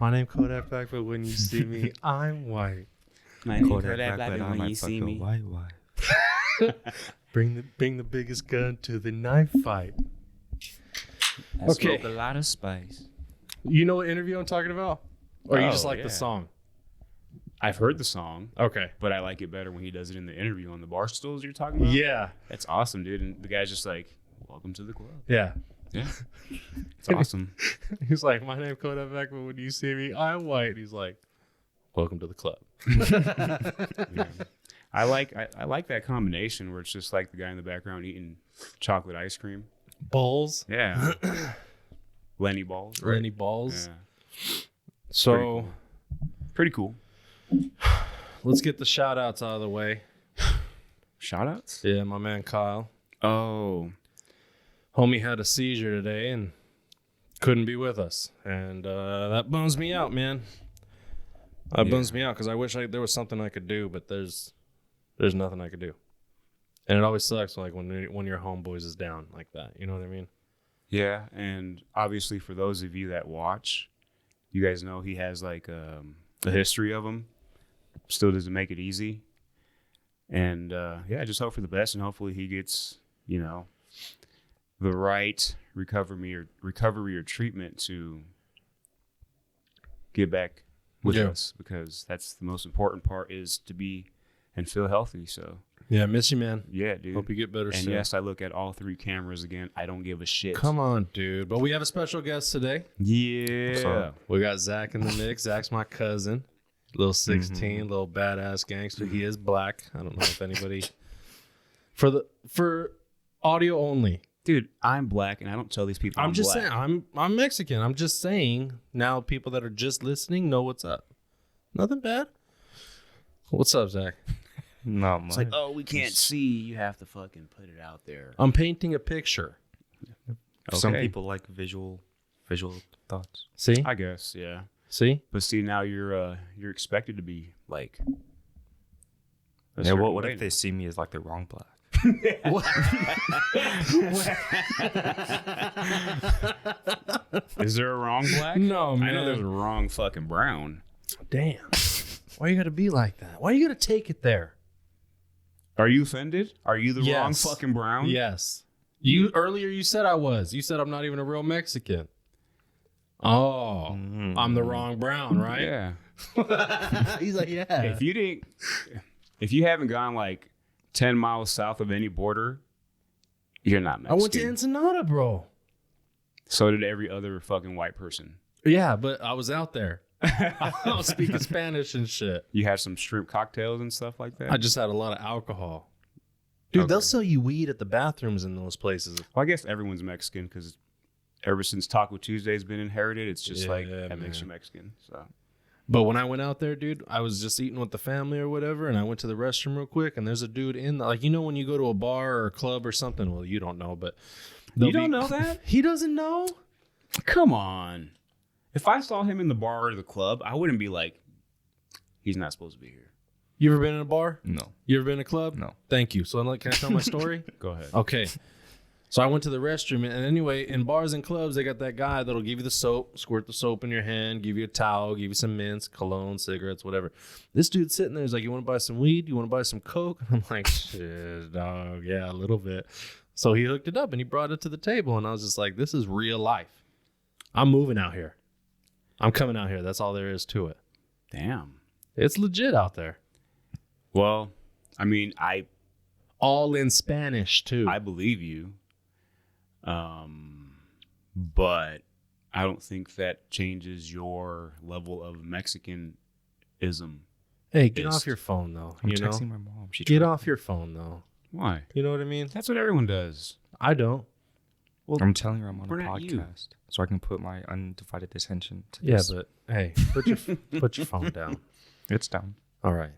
My name Kodak Black, but when you see me, I'm white. My name Kodak Black, but when you see me, white. Bring the biggest gun to the knife fight. I smoke a lot of spice. You know what interview I'm talking about? Or you just like the song? I've heard the song. Okay. But I like it better when he does it in the interview on the bar stools you're talking about. Yeah. That's awesome, dude. And the guy's just like, welcome to the club. Yeah. Yeah. It's awesome. He's like, my name Kodak Black, but when you see me, I'm white. He's like, welcome to the club. Yeah. I like that combination where it's just like the guy in the background eating chocolate ice cream. Balls. Yeah. Lenny balls. Right? Lenny balls. Yeah. So pretty cool. Let's get the shout outs out of the way. Shout outs? Yeah, my man Kyle. Oh. Homie had a seizure today and couldn't be with us. And that bums me out, man. That bums me out because I wish there was something I could do, but there's nothing I could do. And it always sucks like when your homeboys is down like that. You know what I mean? Yeah, and obviously for those of you that watch, you guys know he has like a history of them. Still doesn't make it easy. And I just hope for the best, and hopefully he gets, the right recovery or treatment to get back with us, because that's the most important part, is to be and feel healthy. So yeah, miss you, man. Yeah, dude. Hope you get better soon. And yes, I look at all 3 cameras again. I don't give a shit. Come on, dude. But we have a special guest today. Yeah. We got Zach in the mix. Zach's my cousin. Little 16, little badass gangster. He is black. I don't know if anybody for audio only. Dude, I'm black, and I don't tell these people I'm just black. saying, I'm Mexican. I'm just saying, now people that are just listening know what's up. Nothing bad. What's up, Zach? Not much. It's like, oh, we can't see. You have to fucking put it out there. I'm painting a picture. Okay. Some people like visual thoughts. See? I guess, yeah. See? But see, now you're expected to be like. Yeah. What if they see me as like the wrong black? Is there a wrong black? No, man. I know there's a wrong fucking brown. Damn. Why you gotta be like that? Why you gotta take it there? Are you offended? Are you the Yes. wrong fucking brown? Yes. Earlier you said I was. You said I'm not even a real Mexican. Oh, I'm the wrong brown, right? Yeah. He's like, yeah. If you haven't gone like 10 miles south of any border, you're not Mexican. I went to Ensenada, bro. So did every other fucking white person. Yeah, but I was out there. I was speaking Spanish and shit. You had some shrimp cocktails and stuff like that? I just had a lot of alcohol. Dude, they'll sell you weed at the bathrooms in those places. Well, I guess everyone's Mexican because ever since Taco Tuesday's been inherited, it's just that makes you Mexican. So, but when I went out there, dude, I was just eating with the family or whatever, and I went to the restroom real quick, and there's a dude in the, when you go to a bar or a club or something, well, you don't know, but you don't know that? He doesn't know? Come on. If I saw him in the bar or the club, I wouldn't be like, he's not supposed to be here. You ever been in a bar? No. You ever been in a club? No. Thank you. So can I tell my story? Go ahead. Okay. So I went to the restroom, and anyway, in bars and clubs, they got that guy that'll give you the soap, squirt the soap in your hand, give you a towel, give you some mints, cologne, cigarettes, whatever. This dude's sitting there. He's like, you want to buy some weed? You want to buy some Coke? And I'm like, shit, dog. Yeah, a little bit. So he hooked it up, and he brought it to the table, and I was just like, this is real life. I'm moving out here. I'm coming out here. That's all there is to it. Damn. It's legit out there. Well, I mean, all in Spanish, too. I believe you. But I don't think that changes your level of Mexicanism. Hey, get off your phone, though. I'm texting my mom. Get off your phone, though. Why? You know what I mean? That's what everyone does. I don't. Well, I'm telling her I'm on a we're not you. podcast, so I can put my undivided attention to Yeah, this. but hey, put your phone down. It's down. All right.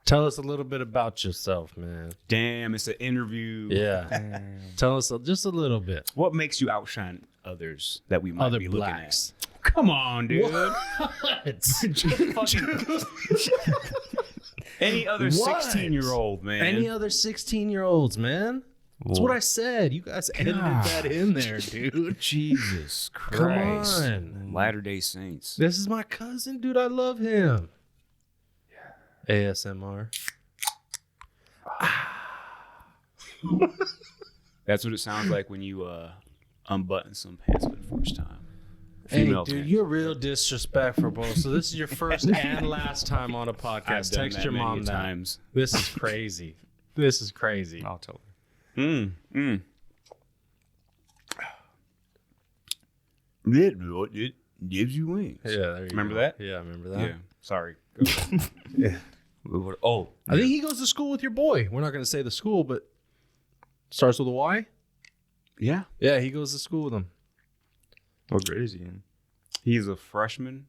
Tell us a little bit about yourself, man. Damn, it's an interview. Yeah. Tell us just a little bit. What makes you outshine others that we might Other be blacks. looking at? Come on, dude. What? Any other What? 16-year-old, man. Any other 16-year-olds, man? That's what I said. You guys edited that in there, dude. Jesus Christ. Come on. Latter-day Saints. This is my cousin, dude. I love him. Yeah. ASMR. That's what it sounds like when you unbutton some pants for the first time. Hey, Female dude, pants. you're real disrespectful, bro. So this is your first and last time on a podcast. I've done Text that your many mom that. times. This is crazy. This is crazy. I'll tell her. It gives you wings. Yeah, there you Remember go. that? Yeah, I remember that. Yeah. Sorry. Go ahead. Oh, I think he goes to school with your boy. We're not going to say the school, but starts with a Y. Yeah. Yeah, he goes to school with him. what grade is he in? He's a freshman.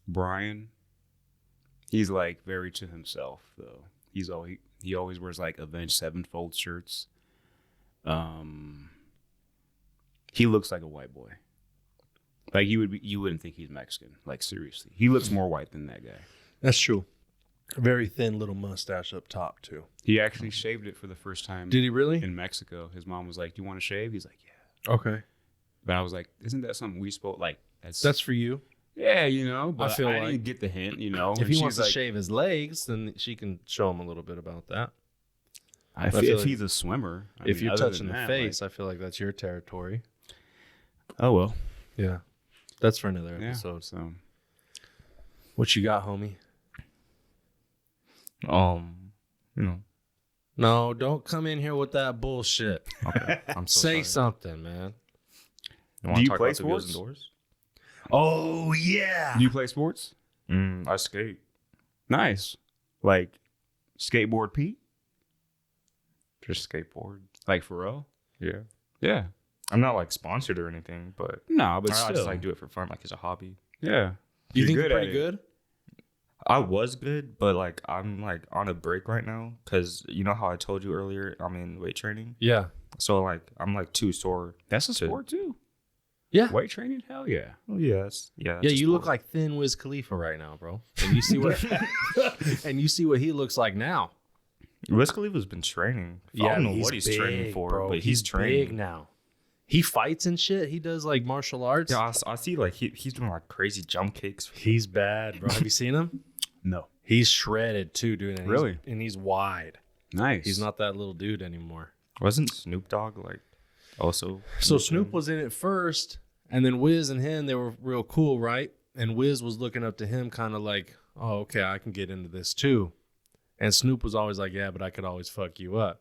Brian. He's like very to himself though. He always wears like Avenged Sevenfold shirts. He looks like a white boy. Like you wouldn't think he's Mexican. Like seriously, he looks more white than that guy. That's true. Very thin little mustache up top, too. He actually shaved it for the first time. Did he really? In Mexico? His mom was like, "Do you want to shave?" He's like, "Yeah." Okay. But I was like, "Isn't that something we spoke like?" That's for you. yeah, you know. But I feel I like- didn't get the hint, you know. If And he she's wants to like, shave his legs, then she can show him a little bit about that. if feel like- he's a swimmer, If you're other touching than the that, face, I feel like that's your territory. oh well. Yeah. That's for another Yeah. episode. So What you got, homie? You know. No, don't come in here with that bullshit. Okay. I'm so Say sorry. something, man. wanna Do you talk play about the wheels sports? and doors? Oh, yeah. do you play sports? I skate. Nice. Like skateboard Pete? Just skateboard. Like for real? Yeah. Yeah. I'm not like sponsored or anything, but No, but I still. just like do it for fun, like as a hobby. Yeah. You think you're good at pretty it. good? I was good, but like I'm like on a break right now because you know how I told you earlier I'm in weight training. Yeah. So like I'm like too sore. That's a sport too. Yeah. Weight training? Hell yeah. Oh yes, yeah. Yeah, you look like thin Wiz Khalifa right now, bro. And you see what and you see what he looks like now. Wiz Khalifa's been training. I don't know what he's training big, for, bro. but he's training big now. He fights and shit. He does like martial arts. Yeah, I see like he's doing like crazy jump kicks. He's bad, bro. Have you seen him? No. He's shredded too, dude. And Really? He's wide. Nice. He's not that little dude anymore. Wasn't Snoop Dogg like also? So Snoop was in it first, and then Wiz and him, they were real cool, right? And Wiz was looking up to him kind of like, oh, okay, I can get into this too. And Snoop was always like, yeah, but I could always fuck you up.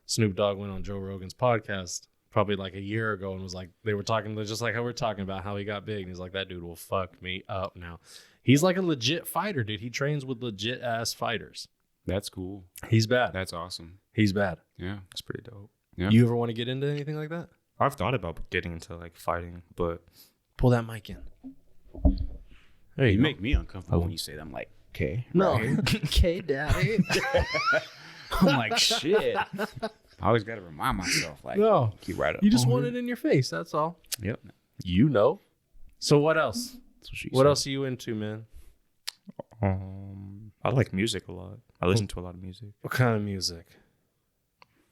Snoop Dogg went on Joe Rogan's podcast probably like a year ago and was like, they were talking just like how we're talking about how he got big. And he's like, that dude will fuck me up now. He's like a legit fighter, dude. He trains with legit ass fighters. That's cool. He's bad. That's awesome. He's bad. Yeah. That's pretty dope. Yeah. You ever want to get into anything like that? I've thought about getting into like fighting, but Pull that mic in. There You go. make me uncomfortable when you say that. I'm like, okay. No. Okay, daddy. I'm like, shit. I always got to remind myself, like, No. keep right up. You just want it in your face. That's all. Yep. You know. So what else? That's what she What said. else are you into, man? I like music a lot. I listen to a lot of music. What kind of music?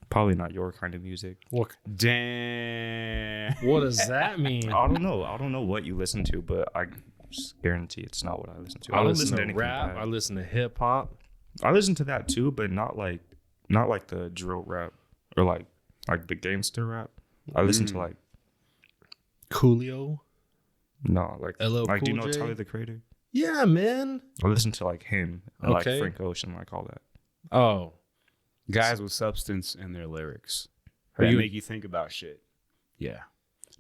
Probably not your kind of music. What Damn. What does that mean? I don't know. I don't know what you listen to, but I just guarantee it's not what I listen to. I don't listen to anything rap. bad. I listen to hip hop. I listen to that too, but not like the drill rap or like the gangster rap. I listen to like Coolio. no like LL like do you Cool know J? Tyler the Creator? Yeah, man. I listen to like him and Okay. like Frank Ocean, like all that. Oh. Guys with substance in their lyrics. Are That you- make you think about shit. Yeah.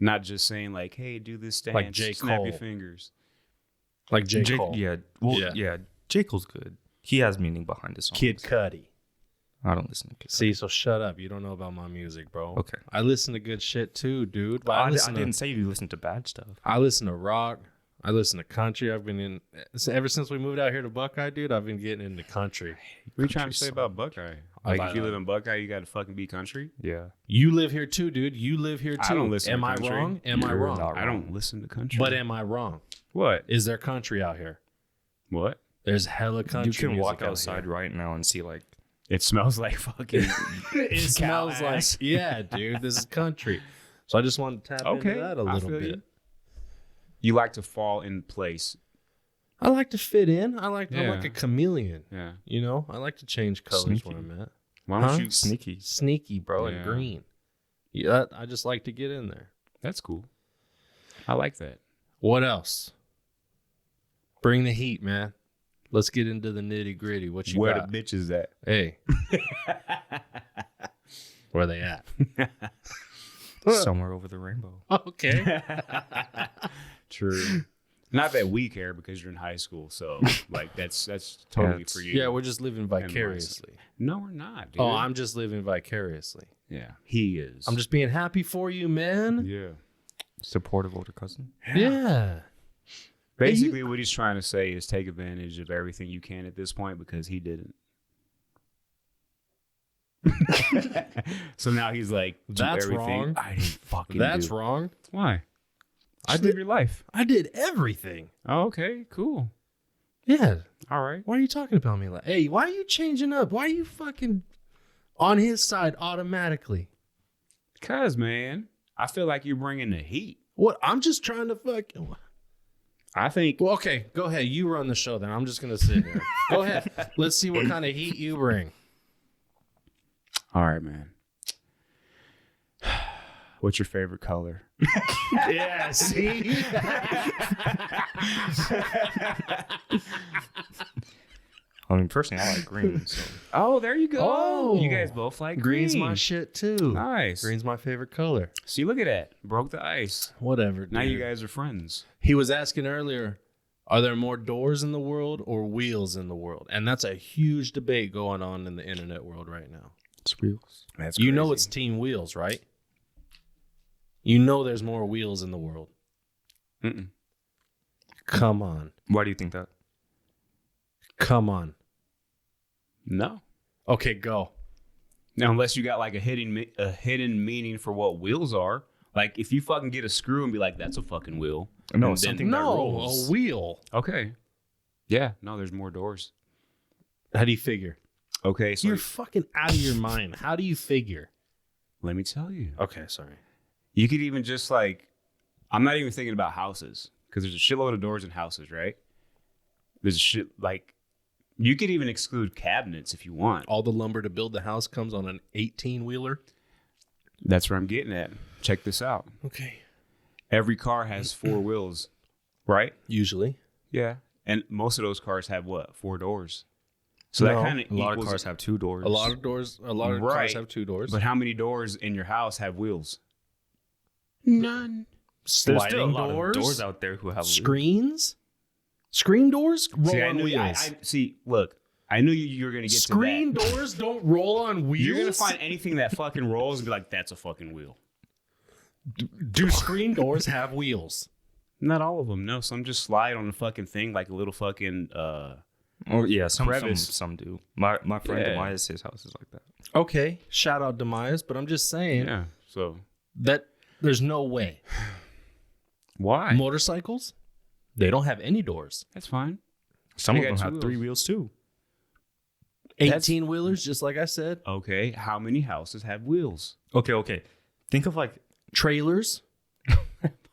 Not just saying like, hey, do this dance. Like J. Snap Cole. your fingers. Like J. Cole. Yeah, well, Yeah. yeah. J. Cole's good. He has meaning behind his songs. Kid Cudi. I don't listen to Kid. See, so shut up. You don't know about my music, bro. Okay. I listen to good shit too, dude. But I listen didn't say you listen to bad stuff. I listen to rock. I listen to country. I've been in ever since we moved out here to Buckeye, dude. I've been getting into country. What are you trying to say about Buckeye? Like, if you live in Buckeye, you got to fucking be country? Yeah. You live here too, dude. You live here too. I don't listen Am to I country. wrong? Am I You're wrong? not I don't listen to country. But am I wrong? What? Is there country out here? What? There's hella country. You can music walk out outside here. right now and see like It smells like fucking. It smells like, yeah, dude, this is country. So I just wanted to tap into that a little bit. You like to fall in place. I like to fit in. I'm like a chameleon. Yeah. You know, I like to change colors where I'm at. Why don't you Sneaky, bro, and green. Yeah, I just like to get in there. That's cool. I like that. What else? Bring the heat, man. Let's get into the nitty gritty. What you Where got? the bitches at? Hey. Where they at? Somewhere over the rainbow. Okay. True. Not that we care because you're in high school, so like that's totally for you. Yeah, we're just living vicariously. No, we're not, dude. Oh, I'm just living vicariously. Yeah, he is. I'm just being happy for you, man. Yeah. Supportive older cousin. Yeah. Basically, what he's trying to say is take advantage of everything you can at this point because he didn't. So now he's like, that's everything wrong. I didn't fucking That's do. wrong. Why? I Just live your life. I did everything. Oh, okay, cool. Yeah. All right. Why are you talking about me like, hey, why are you changing up? Why are you fucking on his side automatically? Because, man, I feel like you're bringing the heat. What? I'm just trying to fucking... I think. Well, okay, go ahead. You run the show then. I'm just going to sit here. Go ahead. Let's see what kind of heat you bring. All right, man. What's your favorite color? Yeah, see? I mean, personally, I like green. So. Oh, there you go. Oh. You guys both like Green's green. my shit, too. Nice. Green's my favorite color. See, look at that. Broke the ice. Whatever, dude. Now you guys are friends. He was asking earlier, are there more doors in the world or wheels in the world? And that's a huge debate going on in the internet world right now. It's wheels. That's You know it's team wheels, right? You know there's more wheels in the world. Mm-mm. Come on. Why do you think that? Come on. No. Okay, go. Now, unless you got like a hidden meaning for what wheels are. Like if you fucking get a screw and be like, that's a fucking wheel. No, And then- something that No, rolls. a wheel. Okay. Yeah. No, there's more doors. How do you figure? Okay. So You're fucking out of your mind. How do you figure? let me tell you. Okay, sorry. You could even just like, I'm not even thinking about houses because there's a shitload of doors in houses, right? There's a shit like, you could even exclude cabinets if you want. All the lumber to build the house comes on an 18-wheeler. That's where I'm getting at. Check this out. Okay. Every car has 4 wheels, right? Usually. Yeah. And most of those cars have what? 4 doors. So No, that kind of A lot of cars have 2 doors. A lot of cars Right. have 2 doors. But how many doors in your house have wheels? None. There's still a sliding lot doors, of doors out there who have screens, screen doors roll See, I on knew. wheels. See, look. I knew you were gonna get Screen to that. doors don't roll on wheels. You're gonna find anything that fucking rolls and be like, "That's a fucking wheel." Do screen doors have wheels? Not all of them. No, some just slide on the fucking thing like a little fucking. Oh yeah, some crevice. do. My friend Yeah. Demias, his house is like that. Okay, shout out Demias, but I'm just saying Yeah. So that there's no way. why? Motorcycles, they don't have any doors. That's fine. Some They of them got have 2 3 wheels. wheels too. 18-wheelers, just like I said. Okay. How many houses have wheels? Okay. Think of like Trailers,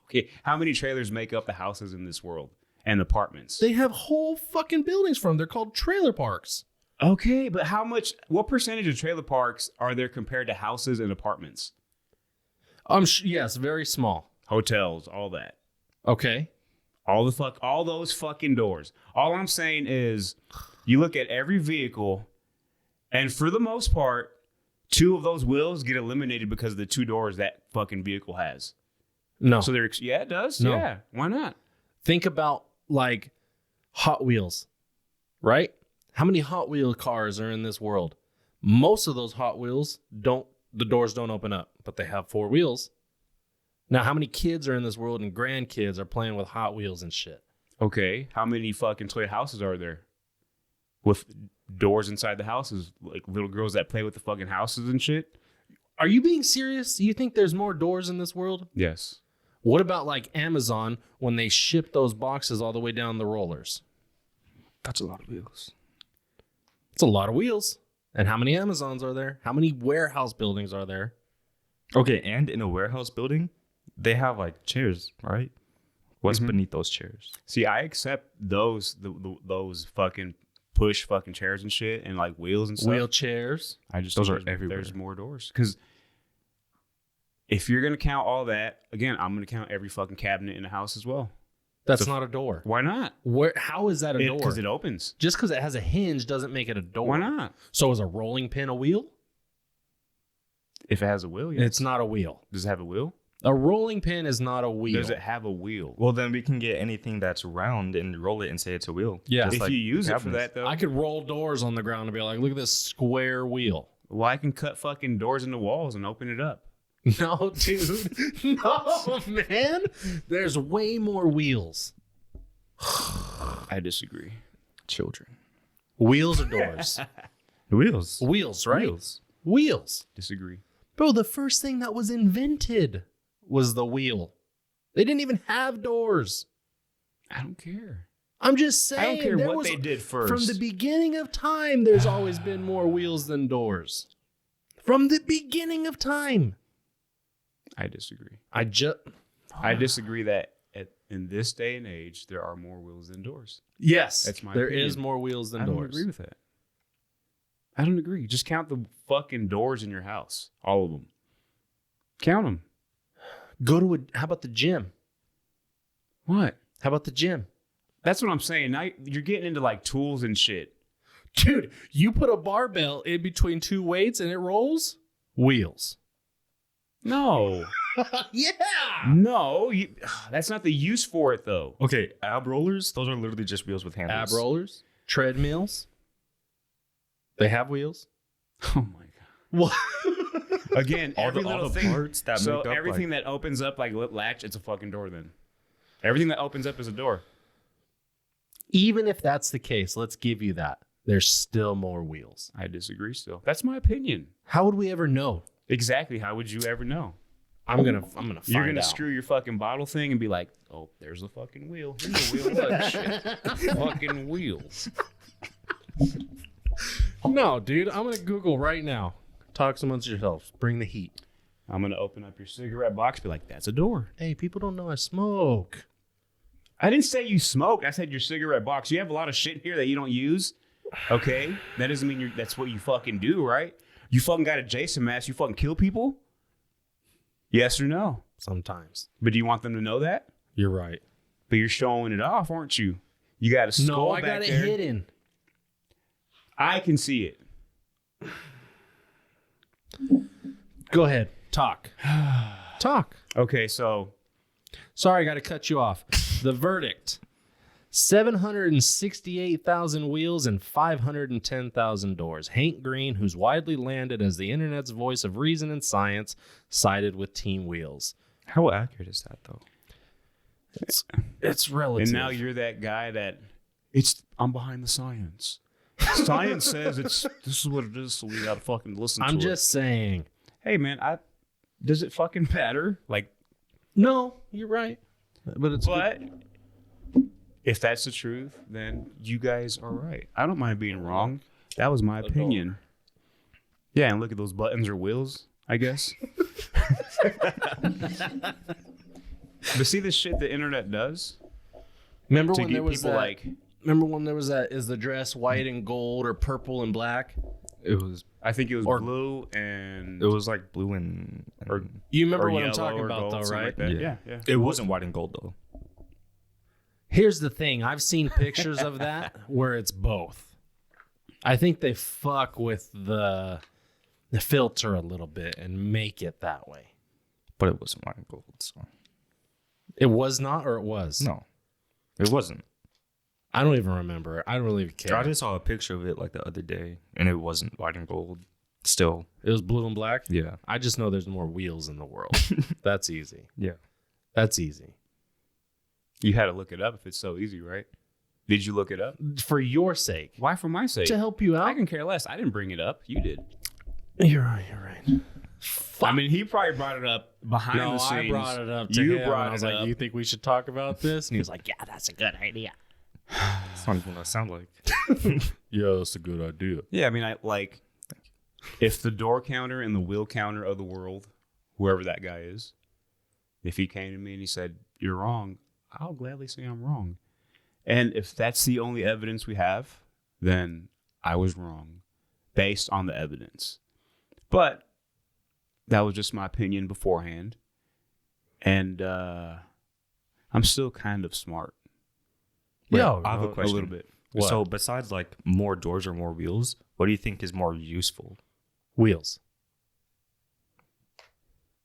Okay. How many trailers make up the houses in this world and apartments? they have whole fucking buildings for them. They're called trailer parks. Okay, but what percentage of trailer parks are there compared to houses and apartments? Yes, very small. Hotels, all that. Okay. All those fucking doors. All I'm saying is you look at every vehicle and for the most part, 2 of those wheels get eliminated because of the 2 doors that fucking vehicle has. No. So yeah, it does. No. Yeah. Why not? Think about like Hot Wheels, right? How many Hot Wheel cars are in this world? Most of those Hot Wheels the doors don't open up, but they have 4 wheels. Now, how many kids are in this world and grandkids are playing with Hot Wheels and shit? Okay. How many fucking toy houses are there? With doors inside the houses, like little girls that play with the fucking houses and shit? Are you being serious? You think there's more doors in this world? Yes. What about like Amazon when they ship those boxes all the way down the rollers? that's a lot of wheels. It's a lot of wheels. And how many Amazons are there? How many warehouse buildings are there? Okay, and in a warehouse building, they have like chairs, right? What's beneath those chairs? See, I accept those fucking push fucking chairs and shit and like wheels and stuff. Wheelchairs. I just Those think are everywhere. There's more doors because if you're gonna count all that, again, I'm gonna count every fucking cabinet in the house as well. That's not a door. Why not? How is that a door? Because it opens. Just because it has a hinge doesn't make it a door. Why not? So is a rolling pin a wheel? If it has a wheel, yes. It's not a wheel. Does it have a wheel? A rolling pin is not a wheel. Does it have a wheel? Well, then we can get anything that's round and roll it and say it's a wheel. Yeah. Just If like you use it for cabinets. that, though. I could roll doors on the ground and be like, look at this square wheel. Well, I can cut fucking doors into walls and open it up. No, dude. No, man. There's way more wheels. I disagree. Children. Wheels or doors? Wheels. Wheels, right? Wheels. Wheels. Disagree. Bro, the first thing that was invented was the wheel. They didn't even have doors. I don't care. I'm just saying. I don't care there what was- they did first. From the beginning of time, there's always been more wheels than doors. From the beginning of time. I disagree. I disagree that in this day and age, there are more wheels than doors. Yes, That's my there opinion. is more wheels than I don't doors. agree with that. I don't agree. Just count the fucking doors in your house. All of them. Count them. How about the gym? What? How about the gym? That's what I'm saying. Now you're getting into like tools and shit. Dude, you put a barbell in between two weights and it rolls? Wheels. No. Yeah. No. That's not the use for it, though. Okay, ab rollers, those are literally just wheels with handles. Ab rollers, treadmills. They have wheels. Oh, my God. What? Again, All every the little parts thing. that So make up everything that opens up like lip latch, it's a fucking door then. Everything that opens up is a door. Even if that's the case, let's give you that. There's still more wheels. I disagree still. That's my opinion. How would we ever know? Exactly. How would you ever know? I'm gonna find You're gonna out. screw your fucking bottle thing and be like, "Oh, there's a fucking wheel. Here's a wheel. Look, shit. Fucking wheels." No, dude, I'm gonna Google right now. Talk amongst yourselves. Bring the heat. I'm gonna open up your cigarette box. Be like, "That's a door." Hey, people don't know I smoke. I didn't say you smoke. I said your cigarette box. You have a lot of shit here that you don't use. Okay, that doesn't mean that's what you fucking do, right? You fucking got a Jason mask. You fucking kill people. Yes or no? Sometimes. But do you want them to know that? You're right. But you're showing it off, aren't you? You got a skull No, I back got it there. hidden. I can see it. Go ahead. Talk. Talk. Okay, so Sorry, I got to cut you off. The verdict. 768,000 wheels and 510,000 doors. Hank Green, who's widely landed as the internet's voice of reason and science, sided with Team Wheels. How accurate is that, though? It's relative. and now you're that guy that I'm behind the science. Science says this is what it is, so we gotta fucking listen to it. I'm just saying. Hey man, does it fucking matter? Like, No, you're right. But if that's the truth, then you guys are right. I don't mind being wrong. That was my opinion. Yeah, and look at those buttons or wheels, I guess. But see the shit the internet does remember to when get there was people that, like. Remember when there was that? Is the dress white and gold or purple and black? It was I think it was or- blue and like blue and You remember or what I'm yellow talking or about, gold, though, something right? like that. Yeah. Yeah. it wasn't white and gold though. Here's the thing. I've seen pictures of that where it's both. I think they fuck with the filter a little bit and make it that way. But it wasn't white and gold, so It was not, or it was? no, it wasn't. I don't even remember. I don't really care. I just saw a picture of it like the other day, and it wasn't white and gold. Still, It was blue and black? yeah, I just know there's more wheels in the world. That's easy. yeah. That's easy. You had to look it up if it's so easy, right? Did you look it up? For your sake. Why for my sake? To help you out? I can care less. I didn't bring it up. You did. You're right. You're right. I mean, he probably brought it up behind No, the scenes. I brought it up to You him. brought and I was it like, up. you think we should talk about this? And he was like, yeah, that's a good idea. That's not even what I sound like. Yeah, that's a good idea. Yeah, I mean, I like. If the door counter and the wheel counter of the world, whoever that guy is, if he came to me and he said, "You're wrong," I'll gladly say I'm wrong. And if that's the only evidence we have, then I was wrong based on the evidence. But that was just my opinion beforehand. And I'm still kind of smart. Yeah, I have a question. A little bit. What? So besides like more doors or more wheels, what do you think is more useful? Wheels.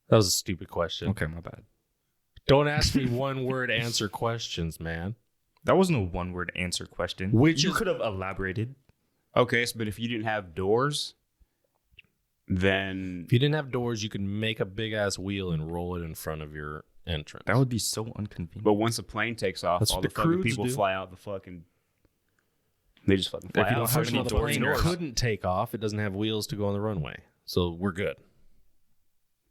That was a stupid question. Okay, my bad. Don't ask me one word answer questions, man. That wasn't a one-word answer question. Which you is- could have elaborated. Okay, but if you didn't have doors, then If you didn't have doors, you could make a big ass wheel and roll it in front of your entrance. That would be so inconvenient. but once a plane takes off, That's all what the the fucking crews people do. fly out the fucking. They just fucking fly If you out. don't have First of any all, the doors plane in your house. couldn't take off. It doesn't have wheels to go on the runway. So we're good.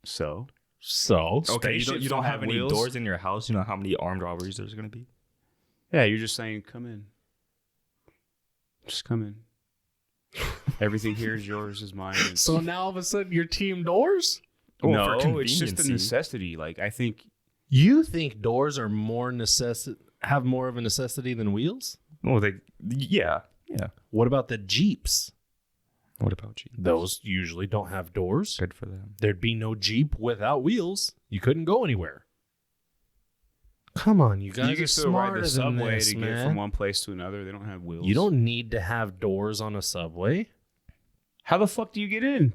So So Okay, you Spaceships don't don't have have any wheels? doors in your house. You know how many armed robberies there's going to be? yeah, you're just saying, come in. Just come in. Everything here is yours, is mine. It's- So now all of a sudden you're team doors? Well, for no, it's just a conveniency. necessity. Like I think You think doors are have more of a necessity than wheels? Well, yeah. What about the Jeeps? What about you? Those usually don't have doors. Good for them. There'd be no Jeep without wheels. You couldn't go anywhere. Come on, you guys you are can still ride smarter the than subway this, to get man. from one place to another. They don't have wheels. You don't need to have doors on a subway. How the fuck do you get in?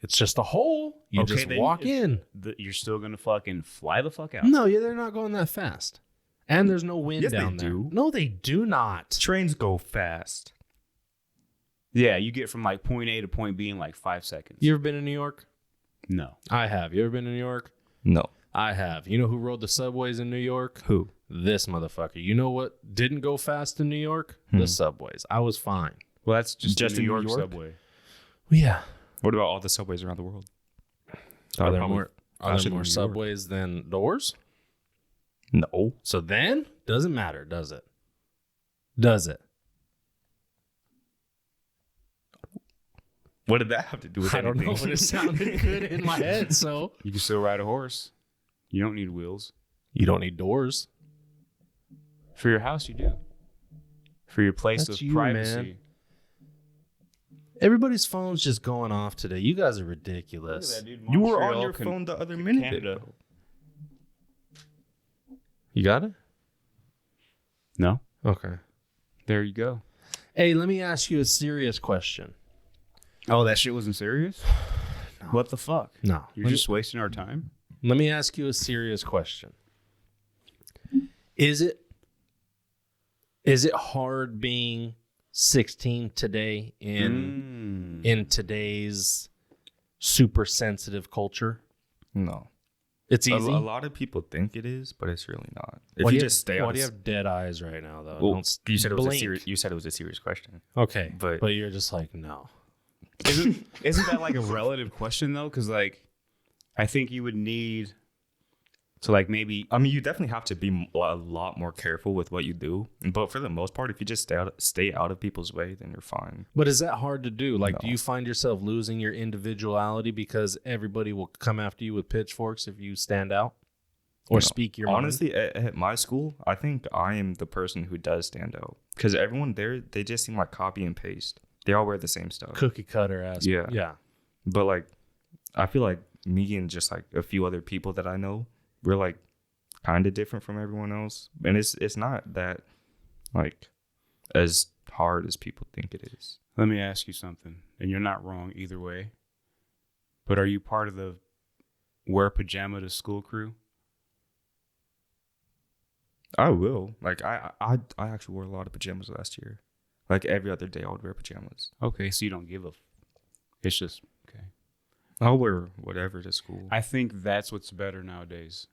It's just a hole. You Okay, just then walk it's- in. You're still gonna fucking fly the fuck out. No, yeah, they're not going that fast. And there's no wind Yes, they down there. do. No, they do not. Trains go fast. Yeah, you get from like point A to point B in like 5 seconds. You ever been in New York? No. I have. You ever been to New York? No. I have. You know who rode the subways in New York? Who? This motherfucker. You know what didn't go fast in New York? The subways. I was fine. Well, that's just Just the in New New York York? subway. Yeah. What about all the subways around the world? Are there probably more, faster than New York. subways than doors? No. So then, doesn't matter, does it? Does it? What did that have to do with I don't anything? know, but it sounded good in my head. So You can still ride a horse. You don't need wheels. you don't need doors. For your house, you do. For your place That's of you, privacy. man. Everybody's phone's just going off today. You guys are ridiculous. You were on your phone the other minute. Canada. ago. You got it? No. Okay. There you go. Hey, let me ask you a serious question. Oh, that shit wasn't serious? What the fuck? No. You're just wasting our time? Let me ask you a serious question. Is it hard being 16 today in today's super sensitive culture? No. It's A easy. lot of people think it is, but it's really not. If Why you do just stay why out do you of have dead eyes right now, though? well, Don't you said it was a blink. serious. You said it was a serious question. Okay, but- but you're just like, no. Isn't that like a relative question, though? Because, like, I think you would need to, like, maybe... I mean, you definitely have to be a lot more careful with what you do. But for the most part, if you just stay out of people's way, then you're fine. But is that hard to do? Like, No. do you find yourself losing your individuality because everybody will come after you with pitchforks if you stand out or No. speak your mind? Honestly, at my school, I think I am the person who does stand out because everyone there, they just seem like copy and paste. They all wear the same stuff. Cookie cutter ass. Yeah. Yeah. But like, I feel like me and just like a few other people that I know, we're like kind of different from everyone else, and it's not that like as hard as people think it is. Let me ask you something, and you're not wrong either way. But are you part of the wear pajama to school crew? I will. Like I actually wore a lot of pajamas last year. Like every other day, I would wear pajamas. Okay, so you don't give a... It's just... Okay. I'll wear whatever to school. I think that's what's better nowadays.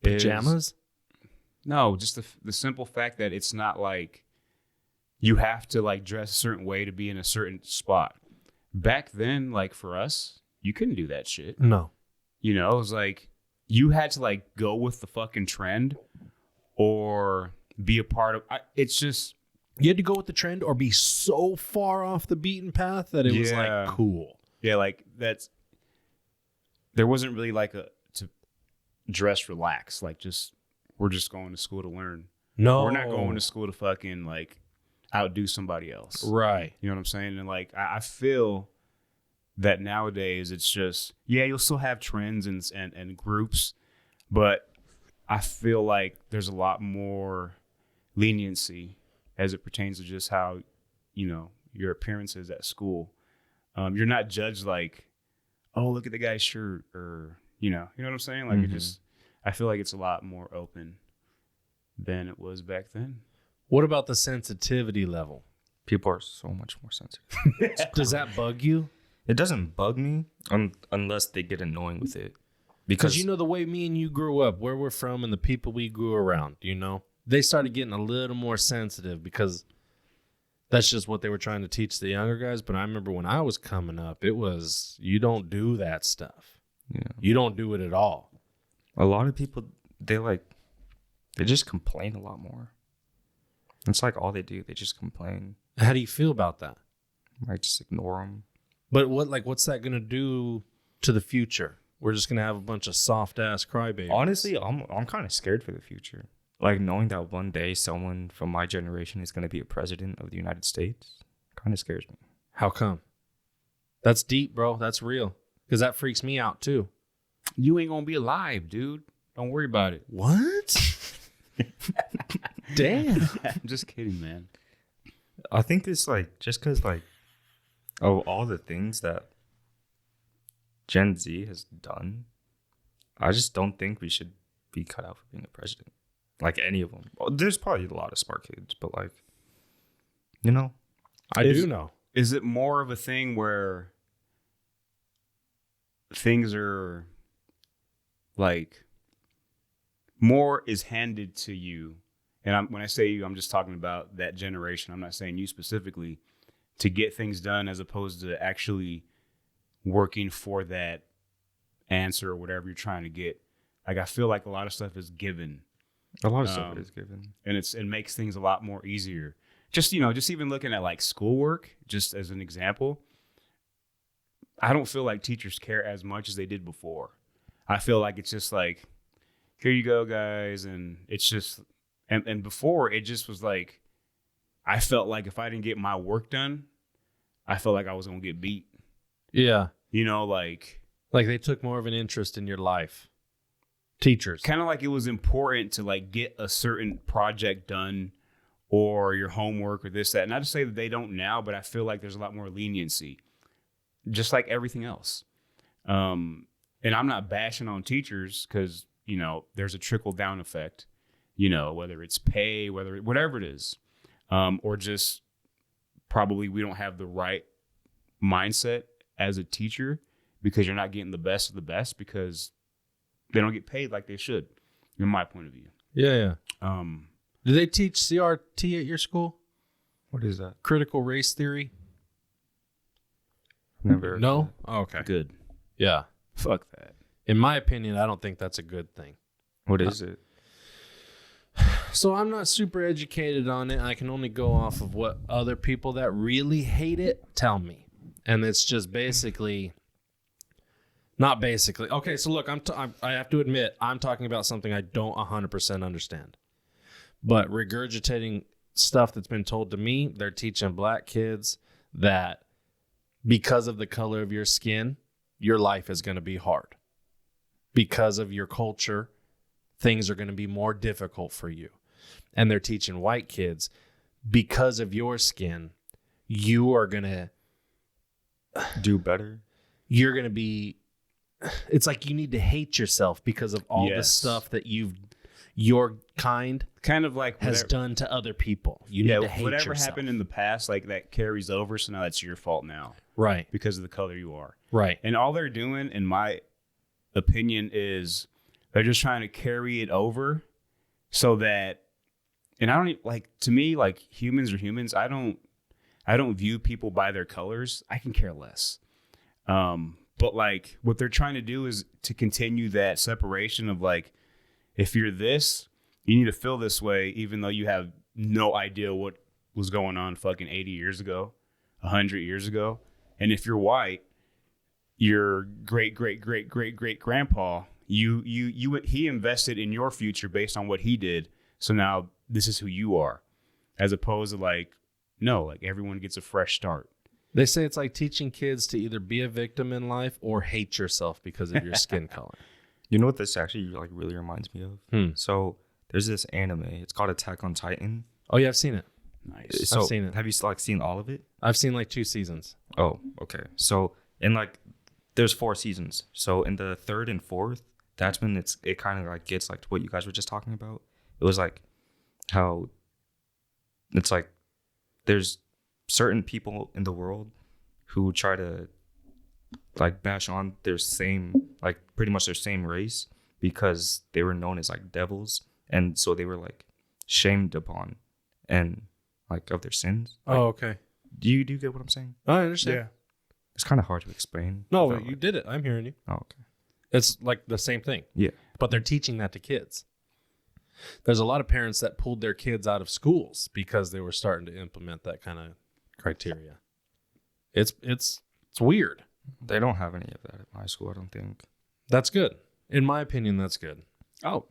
is- Pajamas? No, just the simple fact that it's not like you have to like dress a certain way to be in a certain spot. Back then, like for us, you couldn't do that shit. No. You know, it was like you had to like go with the fucking trend or be a part of. It's just You had to go with the trend or be so far off the beaten path that it was Yeah. like cool. Yeah, like there wasn't really like to dress relax. Like we're just going to school to learn. No, We're not going to school to fucking like outdo somebody else. Right. You know what I'm saying? And like I feel that nowadays it's just, yeah, you'll still have trends and groups, but I feel like there's a lot more leniency as it pertains to just how, you know, your appearance is at school. You're not judged like, oh, look at the guy's shirt, or you know what I'm saying? Like it just, I feel like it's a lot more open than it was back then. What about the sensitivity level? People are so much more sensitive. Does that bug you? It doesn't bug me unless they get annoying with it. Because you know the way me and you grew up, where we're from, and the people we grew around, you know, they started getting a little more sensitive because that's just what they were trying to teach the younger guys. But I remember when I was coming up, it was, you don't do that stuff. Yeah. You don't do it at all. A lot of people, they just complain a lot more. It's like all they do. They just complain. How do you feel about that? I just ignore them. But what's that going to do to the future? We're just going to have a bunch of soft-ass crybabies. Honestly, I'm kind of scared for the future. Like, knowing that one day someone from my generation is going to be a president of the United States kind of scares me. How come? That's deep, bro. That's real. Because that freaks me out, too. You ain't gonna be alive, dude. Don't worry about it. What? Damn. I'm just kidding, man. I think it's like, just because, like, of all the things that Gen Z has done, I just don't think we should be cut out for being a president. Like, any of them. Well, there's probably a lot of smart kids, but, like, you know. I do know. Is it more of a thing where things are, like, more is handed to you? And when I say you, I'm just talking about that generation. I'm not saying you specifically, to get things done as opposed to actually working for that answer or whatever you're trying to get. Like, I feel like a lot of stuff is given. A lot of stuff is given. And it makes things a lot more easier. Just, you know, just even looking at like schoolwork, just as an example, I don't feel like teachers care as much as they did before. I feel like it's just like, here you go, guys. And it's just, and before it just was like, I felt like if I didn't get my work done, I felt like I was going to get beat. Yeah. You know, like they took more of an interest in your life. Teachers. Kind of like it was important to like get a certain project done or your homework or this, that. Not to say that they don't now, but I feel like there's a lot more leniency, just like everything else. And I'm not bashing on teachers because, you know, there's a trickle down effect, you know, whether it's pay, whatever it is, or just probably we don't have the right mindset as a teacher because you're not getting the best of the best because they don't get paid like they should, in my point of view. Yeah. Do they teach CRT at your school? What is that? Critical race theory? Never. No? Oh, okay. Good. Yeah. Fuck that. In my opinion, I don't think that's a good thing. What is it? So I'm not super educated on it. I can only go off of what other people that really hate it tell me. And it's just basically... Not basically. Okay, so look, I have to admit, I'm talking about something I don't 100% understand. But regurgitating stuff that's been told to me, they're teaching black kids that because of the color of your skin, your life is going to be hard. Because of your culture, things are going to be more difficult for you. And they're teaching white kids, because of your skin, you are going to do better. You're going to be... It's like you need to hate yourself because of all the stuff that your kind of like has done to other people. You need to hate whatever yourself. happened in the past, like that carries over. So now that's your fault now. Right. Because of the color you are. Right. And all they're doing, in my opinion, is they're just trying to carry it over so that, and I don't like, to me, like humans are humans. I don't view people by their colors. I can care less. But like what they're trying to do is to continue that separation of like, if you're this, you need to feel this way, even though you have no idea what was going on fucking 80 years ago, 100 years ago. And if you're white, your great grandpa, he invested in your future based on what he did. So now this is who you are, as opposed to like, no, like everyone gets a fresh start. They say it's like teaching kids to either be a victim in life or hate yourself because of your skin color. You know what this actually like really reminds me of? So there's this anime. It's called Attack on Titan. Oh yeah, I've seen it. Nice. So I've seen it. Have you like seen all of it? I've seen like 2 seasons. Oh, okay. So in like there's 4 seasons. So in the 3rd and 4th, that's when it kind of like gets like to what you guys were just talking about. It was like how it's like there's certain people in the world who try to like bash on their same, like pretty much their same race because they were known as like devils, and so they were like shamed upon and like of their sins. Like, Oh, okay. do you get what I'm saying? I understand. Yeah. It's kind of hard to explain. No, without, you like- did it. I'm hearing you. Oh, okay. It's like the same thing. Yeah. But they're teaching that to kids. There's a lot of parents that pulled their kids out of schools because they were starting to implement that kind of criteria. It's weird. They don't have any of that at my school, I don't think. That's good. In my opinion, that's good. Oh,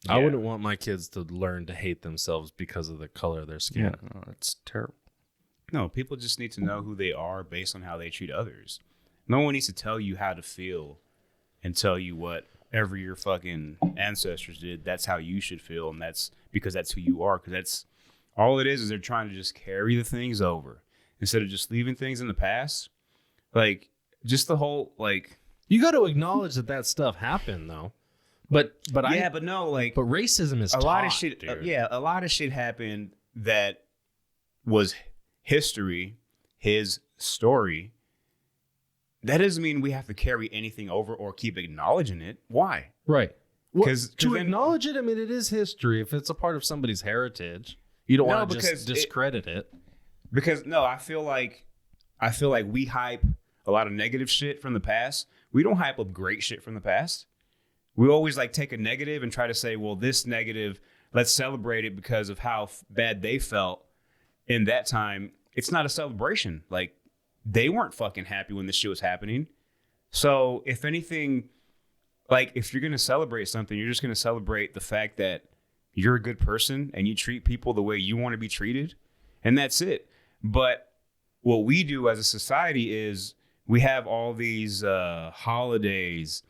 I yeah. wouldn't want my kids to learn to hate themselves because of the color of their skin. Yeah, no, it's terrible. No, people just need to know who they are based on how they treat others. No one needs to tell you how to feel and tell you whatever your fucking ancestors did, that's how you should feel, and that's because that's who you are. Because that's all it is they're trying to just carry the things over instead of just leaving things in the past. Like, just the whole, like... You got to acknowledge that stuff happened, though. But racism is a lot taught, of shit. dude. A lot of shit happened that was history, his story. That doesn't mean we have to carry anything over or keep acknowledging it. Why? Right. Well, 'Cause to then- acknowledge it, I mean, it is history. If it's a part of somebody's heritage, you don't No, want to because just discredit it. Because no, I feel like we hype a lot of negative shit from the past. We don't hype up great shit from the past. We always like take a negative and try to say, well, this negative, let's celebrate it because of how bad they felt in that time. It's not a celebration. Like, they weren't fucking happy when this shit was happening. So if anything, like, if you're going to celebrate something, you're just going to celebrate the fact that you're a good person and you treat people the way you want to be treated. And that's it. But what we do as a society is we have all these holidays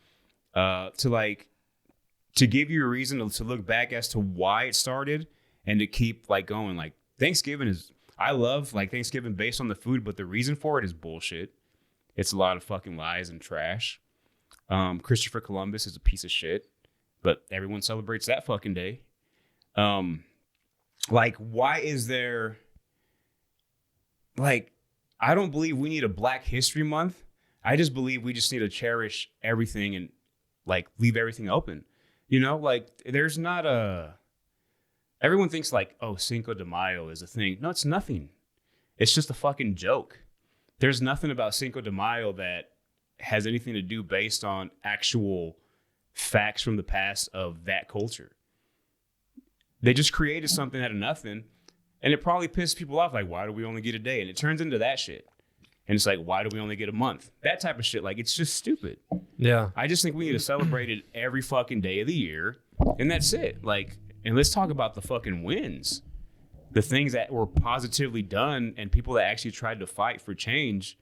to give you a reason to look back as to why it started and to keep like going. Like, Thanksgiving is, I love like Thanksgiving based on the food, but the reason for it is bullshit. It's a lot of fucking lies and trash. Christopher Columbus is a piece of shit, but everyone celebrates that fucking day. Like, why is there, like, I don't believe we need a Black History Month. I just believe we just need to cherish everything and like leave everything open. You know, like there's not everyone thinks like, oh, Cinco de Mayo is a thing. No, it's nothing. It's just a fucking joke. There's nothing about Cinco de Mayo that has anything to do based on actual facts from the past of that culture. They just created something out of nothing, and it probably pisses people off. Like, why do we only get a day? And it turns into that shit. And it's like, why do we only get a month? That type of shit. Like, it's just stupid. Yeah. I just think we need to celebrate it every fucking day of the year, and that's it. Like, and let's talk about the fucking wins. The things that were positively done and people that actually tried to fight for change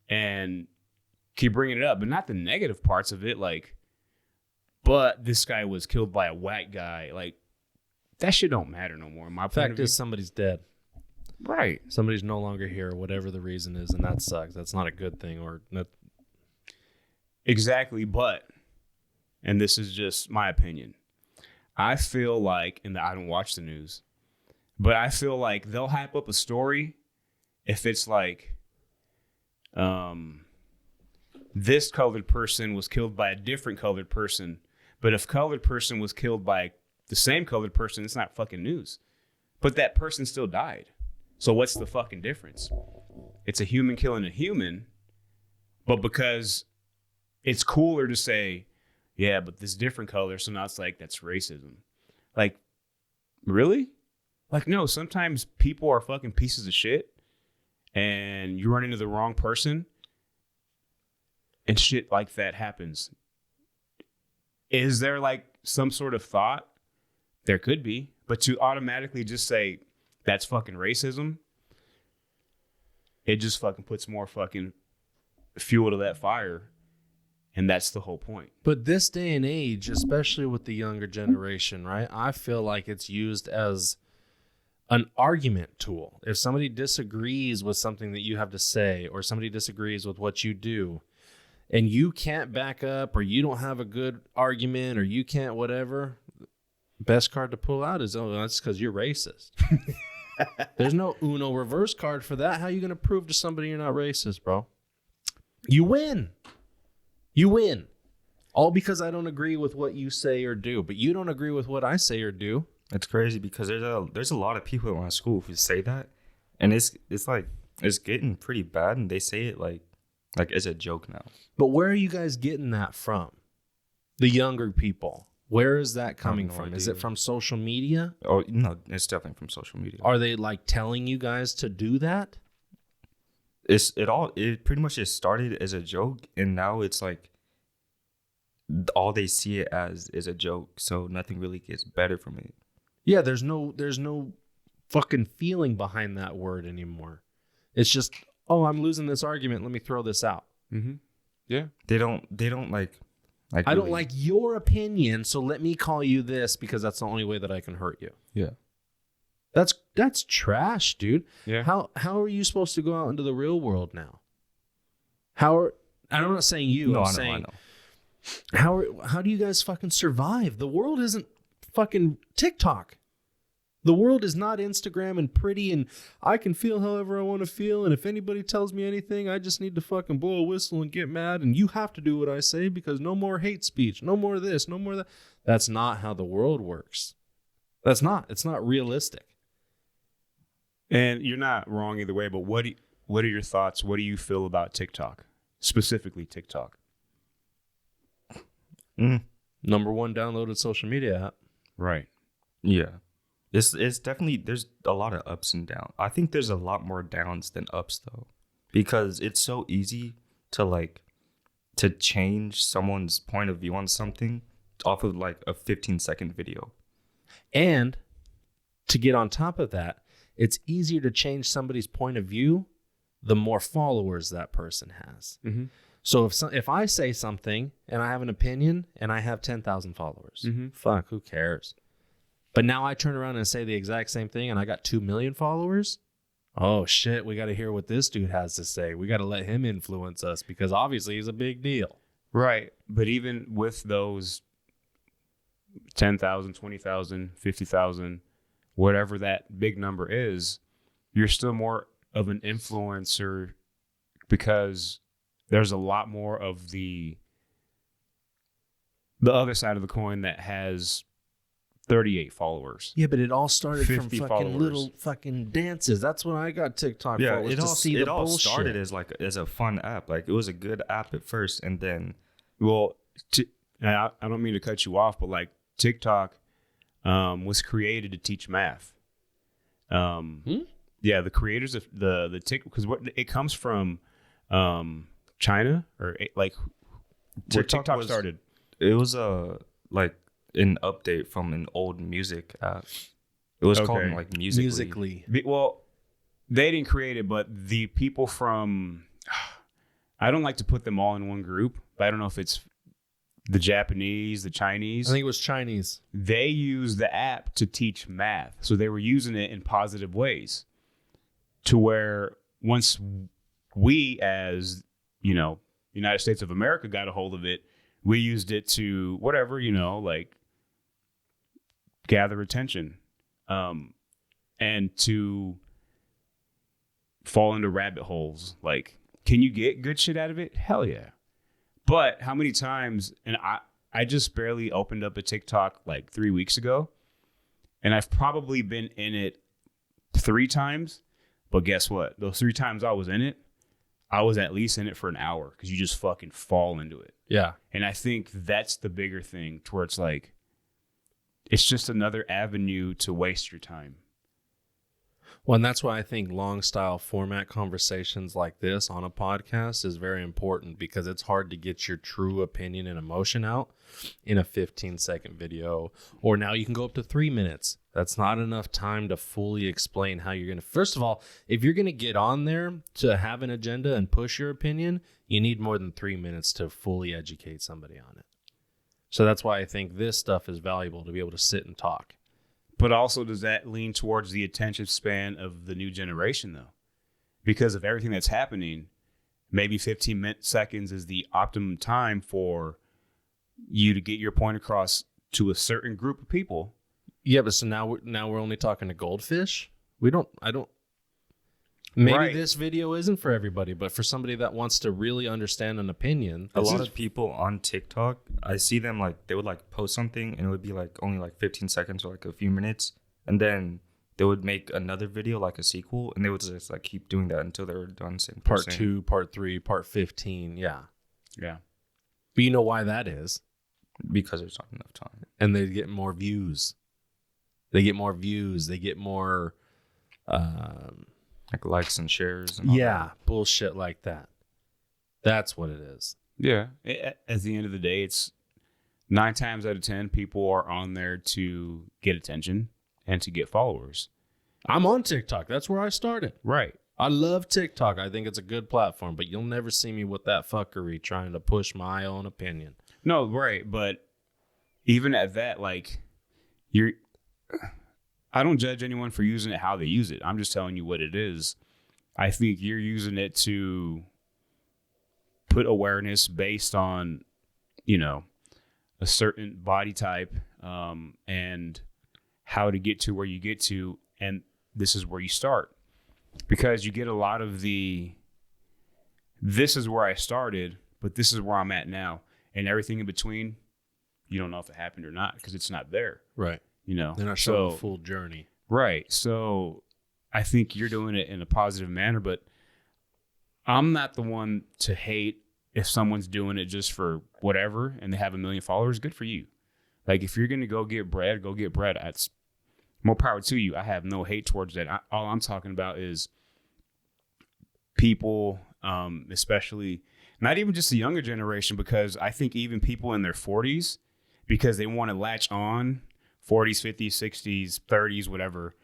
and keep bringing it up, but not the negative parts of it. Like, but this guy was killed by a white guy. Like, that shit don't matter no more. My Fact is, somebody's dead. right. Somebody's no longer here, whatever the reason is, and that sucks. That's not a good thing. Or that. Exactly. But, and this is just my opinion, I feel like, and I don't watch the news, but I feel like they'll hype up a story if it's like, this colored person was killed by a different colored person. But if colored person was killed by the same colored person, it's not fucking news. But that person still died. So what's the fucking difference? It's a human killing a human, but because it's cooler to say, yeah, but this different color, so now it's like, that's racism. Like, really? Like, no, sometimes people are fucking pieces of shit and you run into the wrong person and shit like that happens, is there like some sort of thought? There could be, but to automatically just say that's fucking racism, it just fucking puts more fucking fuel to that fire. And that's the whole point. But this day and age, especially with the younger generation, right? I feel like it's used as an argument tool. If somebody disagrees with something that you have to say, or somebody disagrees with what you do, and you can't back up, or you don't have a good argument, or you can't whatever, best card to pull out is, oh, that's because you're racist. There's no Uno reverse card for that. How are you going to prove to somebody you're not racist, bro? You win. You win. All because I don't agree with what you say or do, but you don't agree with what I say or do. It's crazy because there's a lot of people at my school who say that, and it's like it's getting pretty bad, and they say it like as a joke now. But where are you guys getting that from? The younger people. Where is that coming from? idea. Is it from social media? Oh no, it's definitely from social media. Are they like telling you guys to do that? It pretty much just started as a joke, and now it's like all they see it as is a joke, so nothing really gets better from it. Yeah, there's no fucking feeling behind that word anymore. It's just, oh, I'm losing this argument, let me throw this out. Mm-hmm. Yeah. They don't like I don't like your opinion, so let me call you this because that's the only way that I can hurt you. Yeah. That's trash, dude. Yeah. How are you supposed to go out into the real world now? I'm not saying you. No, I'm I saying know. how do you guys fucking survive? The world isn't fucking TikTok. The world is not Instagram and pretty, and I can feel however I want to feel, and if anybody tells me anything, I just need to fucking blow a whistle and get mad, and you have to do what I say because no more hate speech, no more this, no more that. That's not how the world works. It's not realistic. And you're not wrong either way, but what are your thoughts? What do you feel about TikTok? Specifically TikTok. Number one downloaded social media app. Right. Yeah. It's definitely, there's a lot of ups and downs. I think there's a lot more downs than ups though, because it's so easy to change someone's point of view on something off of like a 15-second video. And to get on top of that, it's easier to change somebody's point of view the more followers that person has. Mm-hmm. So if I say something and I have an opinion and I have 10,000 followers, fuck, who cares? But now I turn around and say the exact same thing and I got 2 million followers. Oh shit, we got to hear what this dude has to say. We got to let him influence us because obviously he's a big deal. Right. But even with those 10,000, 20,000, 50,000, whatever that big number is, you're still more of an influencer because there's a lot more of the other side of the coin that has 38 followers. Yeah, but it all started from 50 fucking followers. little fucking dances. That's what I got TikTok yeah, for. Was it to all, see it the all bullshit. started as a fun app. Like it was a good app at first, and then Well, I don't mean to cut you off, but like TikTok was created to teach math. Yeah, the creators of the TikTok, because what it comes from China or like where TikTok started. It was like an update from an old music app. It was called like Musically. Well, they didn't create it, but the people from, I don't like to put them all in one group, but I don't know if it's the Japanese, the Chinese. I think it was Chinese. They use the app to teach math. So they were using it in positive ways to where once we as, United States of America got a hold of it, we used it to whatever, like gather attention and to fall into rabbit holes. Like, can you get good shit out of it? Hell yeah. But how many times, and I just barely opened up a TikTok like 3 weeks ago, and I've probably been in it 3 times, but guess what? Those 3 times I was in it, I was at least in it for an hour because you just fucking fall into it. Yeah. And I think that's the bigger thing to where it's like, it's just another avenue to waste your time. Well, and that's why I think long style format conversations like this on a podcast is very important, because it's hard to get your true opinion and emotion out in a 15-second video. Or now you can go up to 3 minutes. That's not enough time to fully explain how you're going to. First of all, if you're going to get on there to have an agenda and push your opinion, you need more than 3 minutes to fully educate somebody on it. So that's why I think this stuff is valuable, to be able to sit and talk. But also, does that lean towards the attention span of the new generation, though? Because of everything that's happening, maybe 15 seconds is the optimum time for you to get your point across to a certain group of people. Yeah, but so now we're only talking to goldfish. Maybe Right. this video isn't for everybody, but for somebody that wants to really understand an opinion. A lot of people on TikTok, I see them like they would like post something and it would be like only like 15 seconds or like a few minutes, and then they would make another video like a sequel, and they would just like keep doing that until they were done saying Part 2, Part 3, Part 15, yeah. Yeah. But you know why that is? because there's not enough time. And they get more views. They get more, Like likes and shares. And all that. bullshit like that. That's what it is. Yeah. At the end of the day, it's 9 times out of 10 people are on there to get attention and to get followers. I'm on TikTok. That's where I started. Right. I love TikTok. I think it's a good platform, but you'll never see me with that fuckery trying to push my own opinion. No, right. But even at that, like, I don't judge anyone for using it how they use it. I'm just telling you what it is. I think you're using it to put awareness based on, a certain body type and how to get to where you get to. And this is where you start. Because you get a lot of this is where I started, but this is where I'm at now. And everything in between, you don't know if it happened or not because it's not there. Right. They're not showing the full journey. Right. So I think you're doing it in a positive manner, but I'm not the one to hate if someone's doing it just for whatever and they have 1 million followers. Good for you. Like, if you're going to go get bread, go get bread. That's more power to you. I have no hate towards that. All I'm talking about is people, especially not even just the younger generation, because I think even people in their 40s, because they want to latch on, 40s, 50s, 60s, 30s, whatever,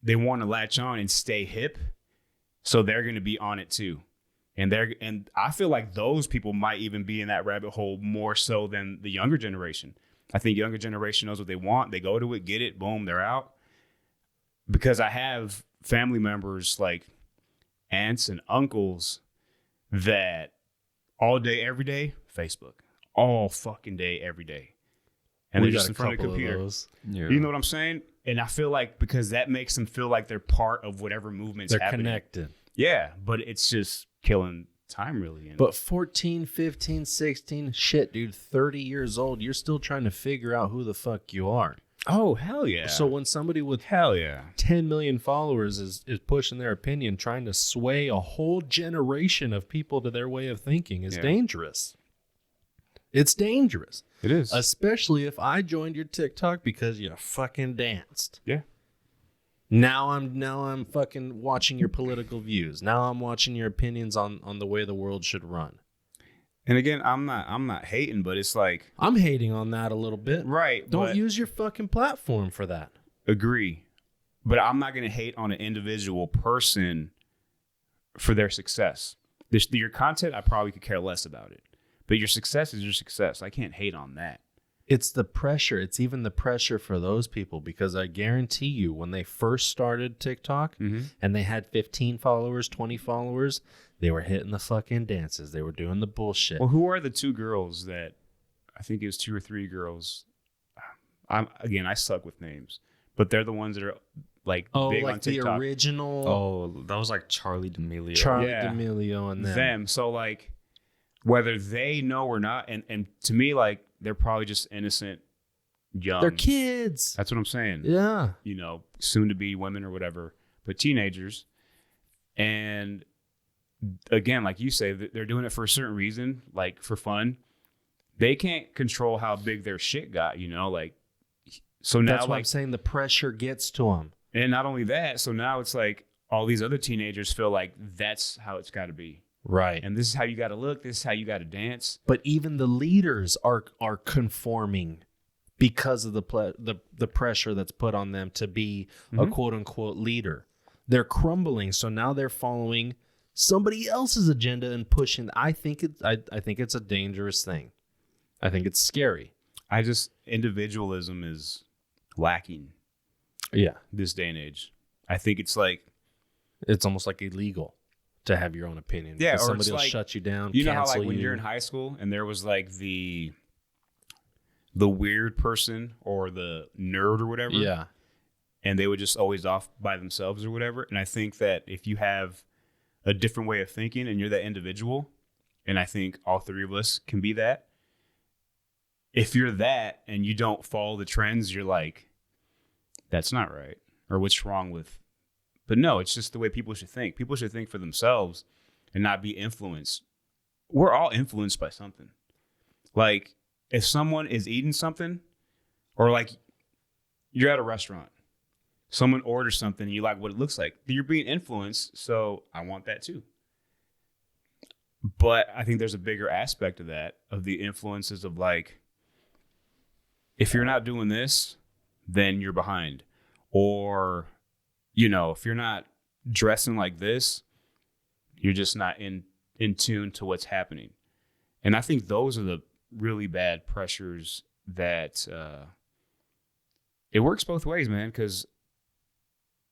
they want to latch on and stay hip. So they're going to be on it too. And I feel like those people might even be in that rabbit hole more so than the younger generation. I think younger generation knows what they want. They go to it, get it, boom, they're out. Because I have family members like aunts and uncles that all day, every day, Facebook. All fucking day, every day. And they're just in front of the computer. Yeah. You know what I'm saying? And I feel like because that makes them feel like they're part of whatever movement's They're happening. connected. Yeah, but it's just killing time, really. But 14, 15, 16, shit, dude, 30 years old, you're still trying to figure out who the fuck you are. Oh, hell yeah. So when somebody with hell yeah 10 million followers is pushing their opinion, trying to sway a whole generation of people to their way of thinking is dangerous. It's dangerous. It is. Especially if I joined your TikTok because you fucking danced. Yeah. Now I'm fucking watching your political views. Now I'm watching your opinions on the way the world should run. And again, I'm not hating, but it's like, I'm hating on that a little bit. right. Don't but use your fucking platform for that. agree. But I'm not going to hate on an individual person for their success. Your content, I probably could care less about it. But your success is your success. I can't hate on that. It's the pressure. It's even the pressure for those people, because I guarantee you when they first started TikTok and they had 15 followers, 20 followers, they were hitting the fucking dances. They were doing the bullshit. Well, who are the 2 girls that, I think it was 2 or 3 girls. I suck with names, but they're the ones that are like big like on TikTok. the original Oh, that was like Charlie D'Amelio. Charlie Yeah. D'Amelio and them. So like, whether they know or not, and to me, like, they're probably just innocent, young. They're kids. That's what I'm saying. Yeah. Soon to be women or whatever, but teenagers. And again, like you say, they're doing it for a certain reason, like for fun. They can't control how big their shit got, like. So now, That's why I'm saying the pressure gets to them. And not only that, so now it's like all these other teenagers feel like that's how it's got to be. Right. And this is how you got to look. This is how you got to dance. But even the leaders are conforming because of the pressure that's put on them to be a quote unquote leader. They're crumbling, so now they're following somebody else's agenda and pushing. I think it's a dangerous thing. I think it's scary. Individualism is lacking. Yeah. This day and age. I think it's like, it's almost like illegal to have your own opinion. Yeah, because or somebody it's will like, shut you down. you know how cancel like when you're in high school and there was like the weird person or the nerd or whatever. Yeah. And they would just always off by themselves or whatever. And I think that if you have a different way of thinking and you're that individual, and I think all three of us can be that. If you're that and you don't follow the trends, you're like, that's not right. Or what's wrong with... But no, it's just the way people should think. People should think for themselves and not be influenced. We're all influenced by something. Like, if someone is eating something, or like you're at a restaurant, someone orders something and you like what it looks like, you're being influenced, so I want that too. But I think there's a bigger aspect of that, of the influences of like, if you're not doing this, then you're behind. Or, you know, if you're not dressing like this, you're just not in tune to what's happening. And I think those are the really bad pressures that it works both ways, man, because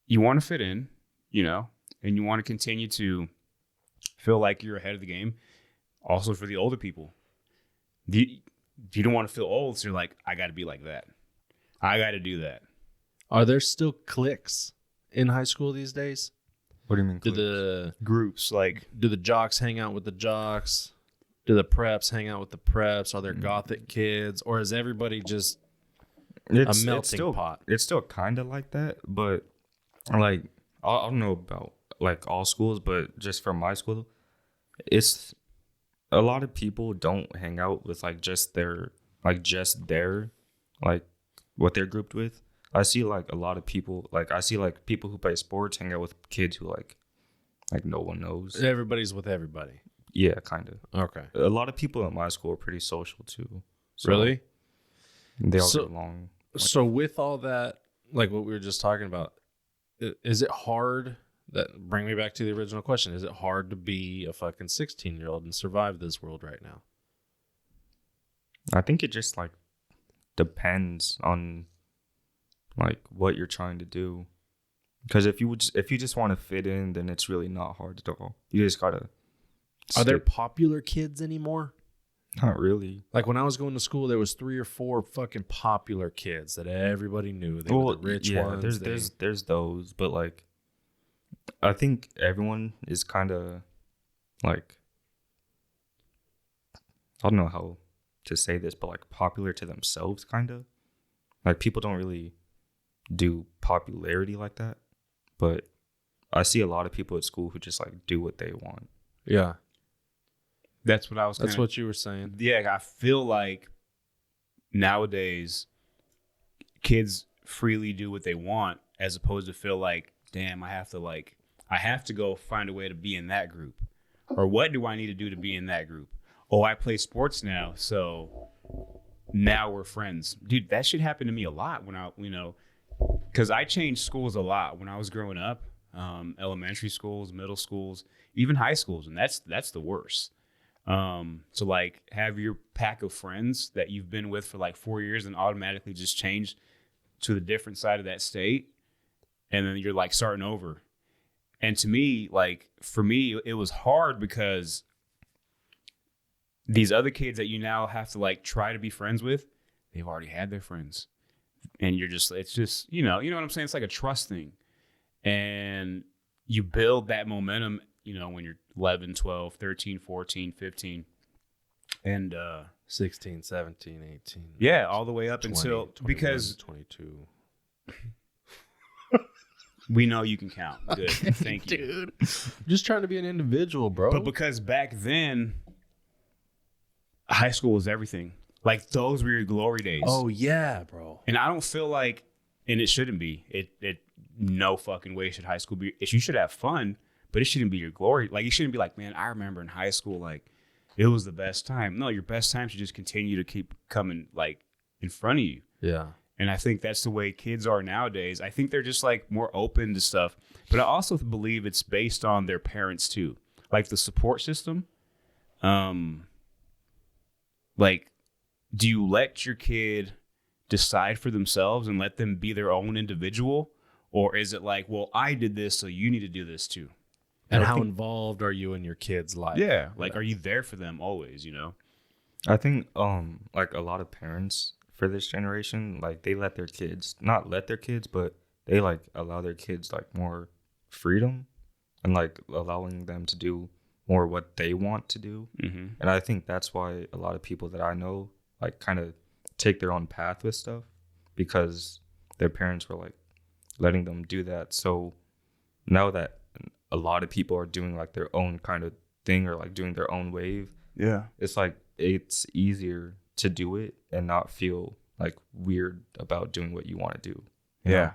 you want to fit in, you know, and you want to continue to feel like you're ahead of the game. Also for the older people, you don't want to feel old, so you're like, I got to be like that. I got to do that. Are there still cliques in high school these days? What do you mean? Do the Groups, like, do the jocks hang out with the jocks? Do the preps hang out with the preps? Are there gothic kids, or is everybody just a melting pot? It's still kind of like that, but like I don't know about like all schools, but just from my school, it's a lot of people don't hang out with like their like what they're grouped with. I see like a lot of people, like I see like people who play sports hang out with kids who like no one knows. Everybody's with everybody. Yeah, kind of. Okay. A lot of people at my school are pretty social too. So Really? They all get along. So with all that, like what we were just talking about, is it hard? Bring me back to the original question. Is it hard to be a fucking 16-year-old and survive this world right now? I think it just like depends on like what you're trying to do. Because if you just want to fit in, then it's really not hard at all. You just gotta. Are there popular kids anymore? Not really. Like when I was going to school, there was 3 or 4 fucking popular kids that everybody knew. They were the rich ones. There's those, but like, I think everyone is kind of like, I don't know how to say this, but like popular to themselves, kind of. Like people don't really do popularity like that, but I see a lot of people at school who just like do what they want. Yeah. That's what I was. That's what you were saying. Yeah, I feel like nowadays kids freely do what they want, as opposed to feel like, damn, I have to go find a way to be in that group, or what do I need to do to be in that group? Oh, I play sports now, so now we're friends, dude. That shit happened to me a lot when because I changed schools a lot when I was growing up, elementary schools, middle schools, even high schools, and that's the worst. To like have your pack of friends that you've been with for like 4 years and automatically just change to the different side of that state, and then you're like starting over. And to me, like for me, it was hard because these other kids that you now have to like try to be friends with, they've already had their friends, and it's just you know what I'm saying. It's like a trust thing, and you build that momentum. When you're 11, 12, 13, 14, 15, and 16, 17, 18. Yeah, all the way up 20, until 21, because 22. We know you can count. Good. Thank you. Dude. Just trying to be an individual, bro. But because back then high school was everything. Like those were your glory days. Oh yeah, bro. And I don't feel like And it shouldn't be. It no fucking way should high school be. You should have fun, but it shouldn't be your glory. Like, you shouldn't be like, man, I remember in high school, like, it was the best time. No, your best time should just continue to keep coming, like, in front of you. Yeah. And I think that's the way kids are nowadays. I think they're just, like, more open to stuff. But I also believe it's based on their parents, too. Like, the support system. Like, do you let your kid decide for themselves and let them be their own individual? Or is it like, well, I did this, so you need to do this, too? And how involved are you in your kid's life? Yeah. Like, are you there for them always, you know? I think like a lot of parents for this generation, like they let their kids, not let their kids, but they like allow their kids like more freedom and like allowing them to do more what they want to do. Mm-hmm. And I think that's why a lot of people that I know like kind of take their own path with stuff, because their parents were like letting them do that. So now that a lot of people are doing like their own kind of thing or like doing their own wave, Yeah. it's like it's easier to do it and not feel like weird about doing what you want to do. You Yeah. know?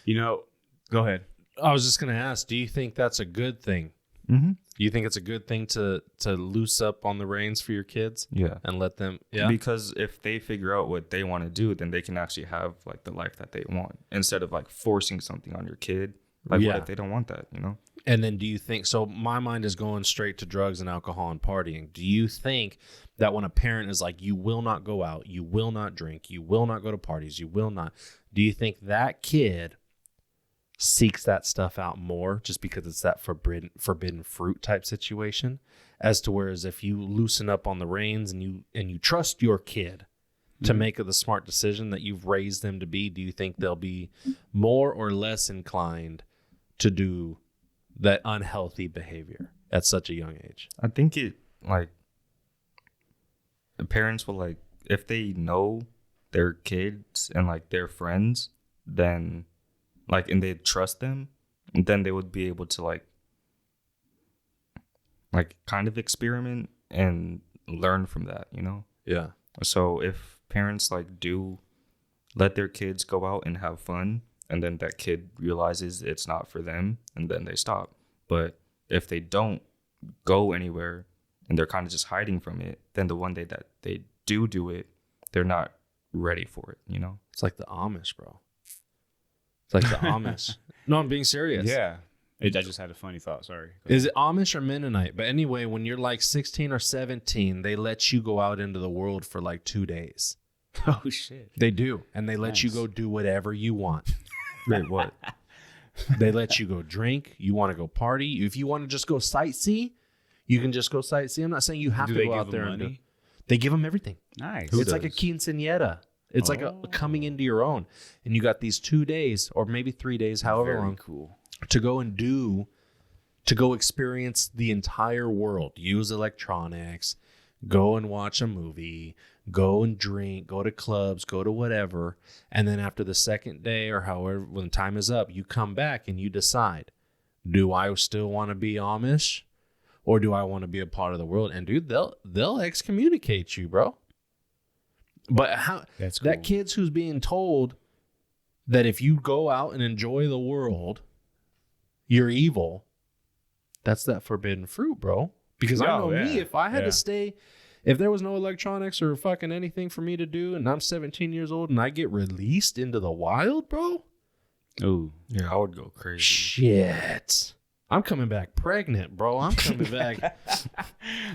You know, go ahead. I was just going to ask, do you think that's a good thing? Mm-hmm. Do you think it's a good thing to loose up on the reins for your kids? Yeah. And let them, yeah? Because if they figure out what they want to do, then they can actually have like the life that they want instead of like forcing something on your kid. Like, Yeah. what if they don't want that, you know? And then do you think, so my mind is going straight to drugs and alcohol and partying. Do you think that when a parent is like, you will not go out, you will not drink, you will not go to parties, you will not, do you think that kid seeks that stuff out more just because it's that forbidden fruit type situation, as to whereas if you loosen up on the reins and you trust your kid to make the smart decision that you've raised them to be, do you think they'll be more or less inclined to do that unhealthy behavior at such a young age? I think it like the parents will like, if they know their kids and like their friends, then like, and they trust them, then they would be able to like kind of experiment and learn from that, you know? Yeah. So if parents like do let their kids go out and have fun, and then that kid realizes it's not for them, and then they stop. But if they don't go anywhere and they're kind of just hiding from it, then the one day that they do it, they're not ready for it, you know? It's like the Amish, bro. It's like the Amish. No, I'm being serious. Yeah. I just had a funny thought. Sorry. Is it Amish or Mennonite? But anyway, when you're like 16 or 17, they let you go out into the world for like 2 days. Oh, shit. They do. And they let you Nice. go do whatever you want. Wait, what? They let you go drink. You want to go party. If you want to just go sightsee, you can just go sightsee. I'm not saying you have Do to they go give out there them and do. money? They give them everything. Nice. It's like a quinceañera. It's like a coming into your own. And you got these 2 days or maybe 3 days, however Very long, cool. to go experience the entire world. Use electronics, go and watch a movie, go and drink, go to clubs, go to whatever. And then after the second day or however, when time is up, you come back and you decide, do I still want to be Amish or do I want to be a part of the world? And dude, they'll excommunicate you, bro. But how That's cool. that kid's who's being told that if you go out and enjoy the world, you're evil. That's that forbidden fruit, bro. Because I know me, if I had to stay, if there was no electronics or fucking anything for me to do, and I'm 17 years old and I get released into the wild, bro. Ooh. Yeah, I would go crazy. Shit. I'm coming back pregnant, bro. I'm coming back.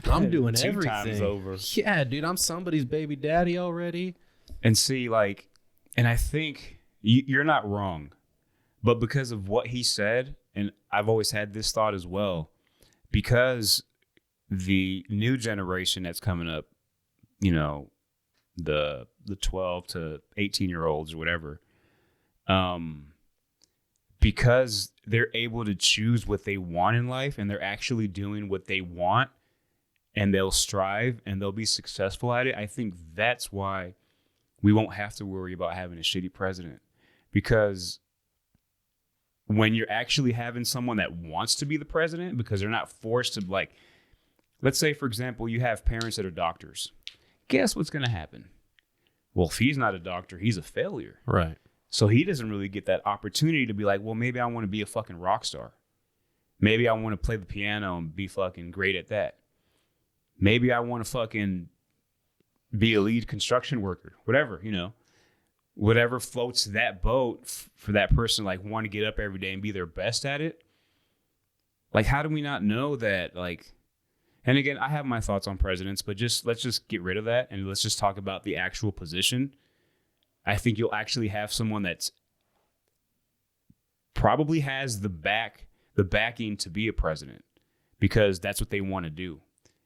I'm doing 2 everything. times over. Yeah, dude. I'm somebody's baby daddy already. And see, like, and I think you're not wrong, but because of what he said, and I've always had this thought as well, because the new generation that's coming up, you know, the 12 to 18-year-olds or whatever, because they're able to choose what they want in life and they're actually doing what they want and they'll strive and they'll be successful at it. I think that's why we won't have to worry about having a shitty president, because when you're actually having someone that wants to be the president, because they're not forced to, like, let's say, for example, you have parents that are doctors. Guess what's going to happen? Well, if he's not a doctor, he's a failure. Right. So he doesn't really get that opportunity to be like, well, maybe I want to be a fucking rock star. Maybe I want to play the piano and be fucking great at that. Maybe I want to fucking be a lead construction worker, whatever, you know, whatever floats that boat for that person, like want to get up every day and be their best at it. Like, how do we not know that? Like, and again, I have my thoughts on presidents, but let's just get rid of that. And let's just talk about the actual position. I think you'll actually have someone that's probably has the backing to be a president because that's what they want to do.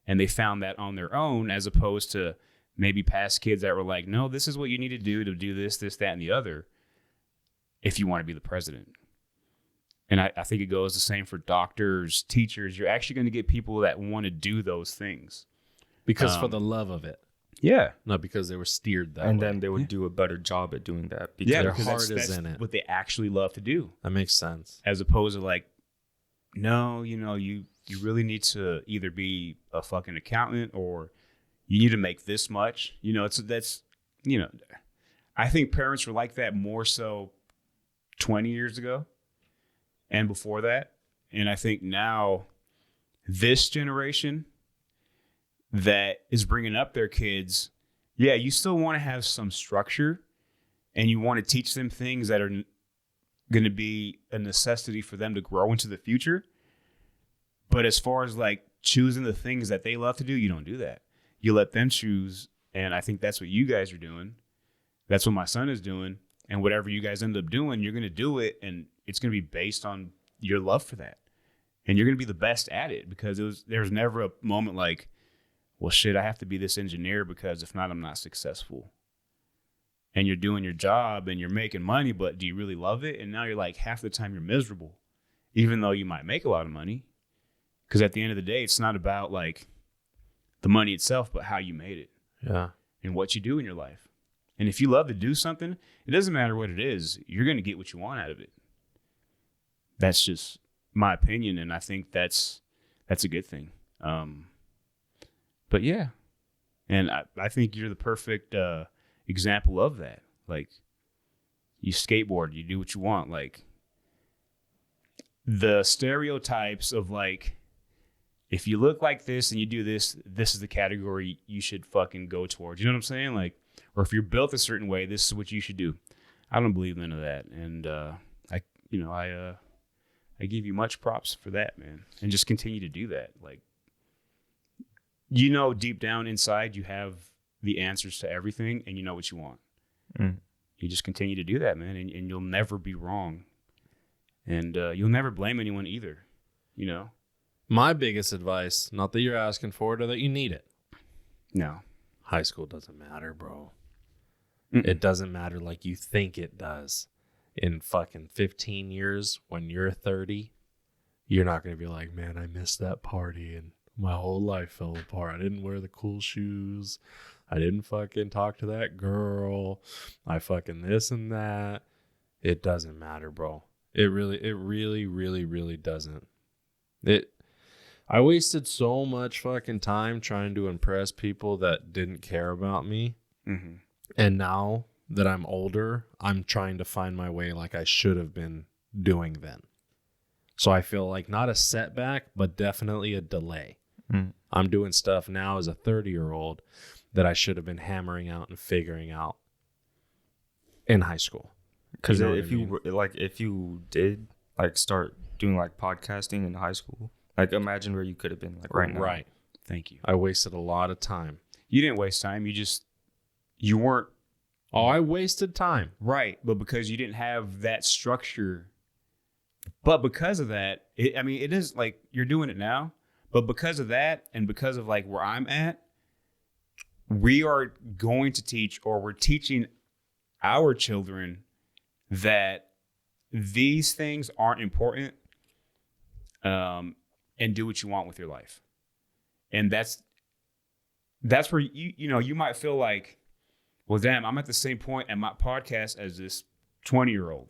And they found that on their own, as opposed to maybe past kids that were like, no, this is what you need to do this, that, and the other, if you want to be the president. And I think it goes the same for doctors, teachers. You're actually going to get people that want to do those things. Because for the love of it. Yeah. Not because they were steered that way. And then they would do a better job at doing that. Because their because heart that's is in it. what they actually love to do. That makes sense. As opposed to like, no, you know, you really need to either be a fucking accountant or you need to make this much. You know, I think parents were like that more so 20 years ago and before that. And I think now this generation that is bringing up their kids, yeah, you still want to have some structure and you want to teach them things that are going to be a necessity for them to grow into the future. But as far as like choosing the things that they love to do, you don't do that. You let them choose. And I think that's what you guys are doing. That's what my son is doing. And whatever you guys end up doing, you're going to do it. And it's going to be based on your love for that. And you're going to be the best at it because there's never a moment like, well, shit, I have to be this engineer because if not, I'm not successful. And you're doing your job and you're making money, but do you really love it? And now you're like half the time you're miserable, even though you might make a lot of money. Because at the end of the day, it's not about like the money itself, but how you made it. Yeah. And what you do in your life. And if you love to do something, it doesn't matter what it is. You're going to get what you want out of it. That's just my opinion. And I think that's a good thing. But yeah. And I think you're the perfect example of that. Like, you skateboard, you do what you want. Like, the stereotypes of like, if you look like this and you do this, this is the category you should fucking go towards. You know what I'm saying? Like, or if you're built a certain way, this is what you should do. I don't believe none of that. And I give you much props for that, man. And just continue to do that. Like, you know, deep down inside, you have the answers to everything and you know what you want. Mm. You just continue to do that, man. And you'll never be wrong. And you'll never blame anyone either, you know? My biggest advice, not that you're asking for it or that you need it. No. High school doesn't matter, bro. Mm-mm. It doesn't matter like you think it does. In fucking 15 years, when you're 30, you're not going to be like, man, I missed that party and my whole life fell apart. I didn't wear the cool shoes. I didn't fucking talk to that girl. I fucking this and that. It doesn't matter, bro. It really doesn't. I wasted so much fucking time trying to impress people that didn't care about me. Mm-hmm. And now that I'm older, I'm trying to find my way like I should have been doing then. So I feel like not a setback, but definitely a delay. Mm. I'm doing stuff now as a 30-year-old that I should have been hammering out and figuring out in high school. Because if you did like start doing like podcasting in high school, like imagine where you could have been like right now. Right. Thank you. I wasted a lot of time. You didn't waste time. You weren't. Oh, I wasted time. Right. But because you didn't have that structure. But because of that, it is like you're doing it now. But because of that and because of like where I'm at, we are going to teach, or we're teaching our children that these things aren't important, and do what you want with your life. And that's where you might feel like, well, damn, I'm at the same point at my podcast as this 20-year-old.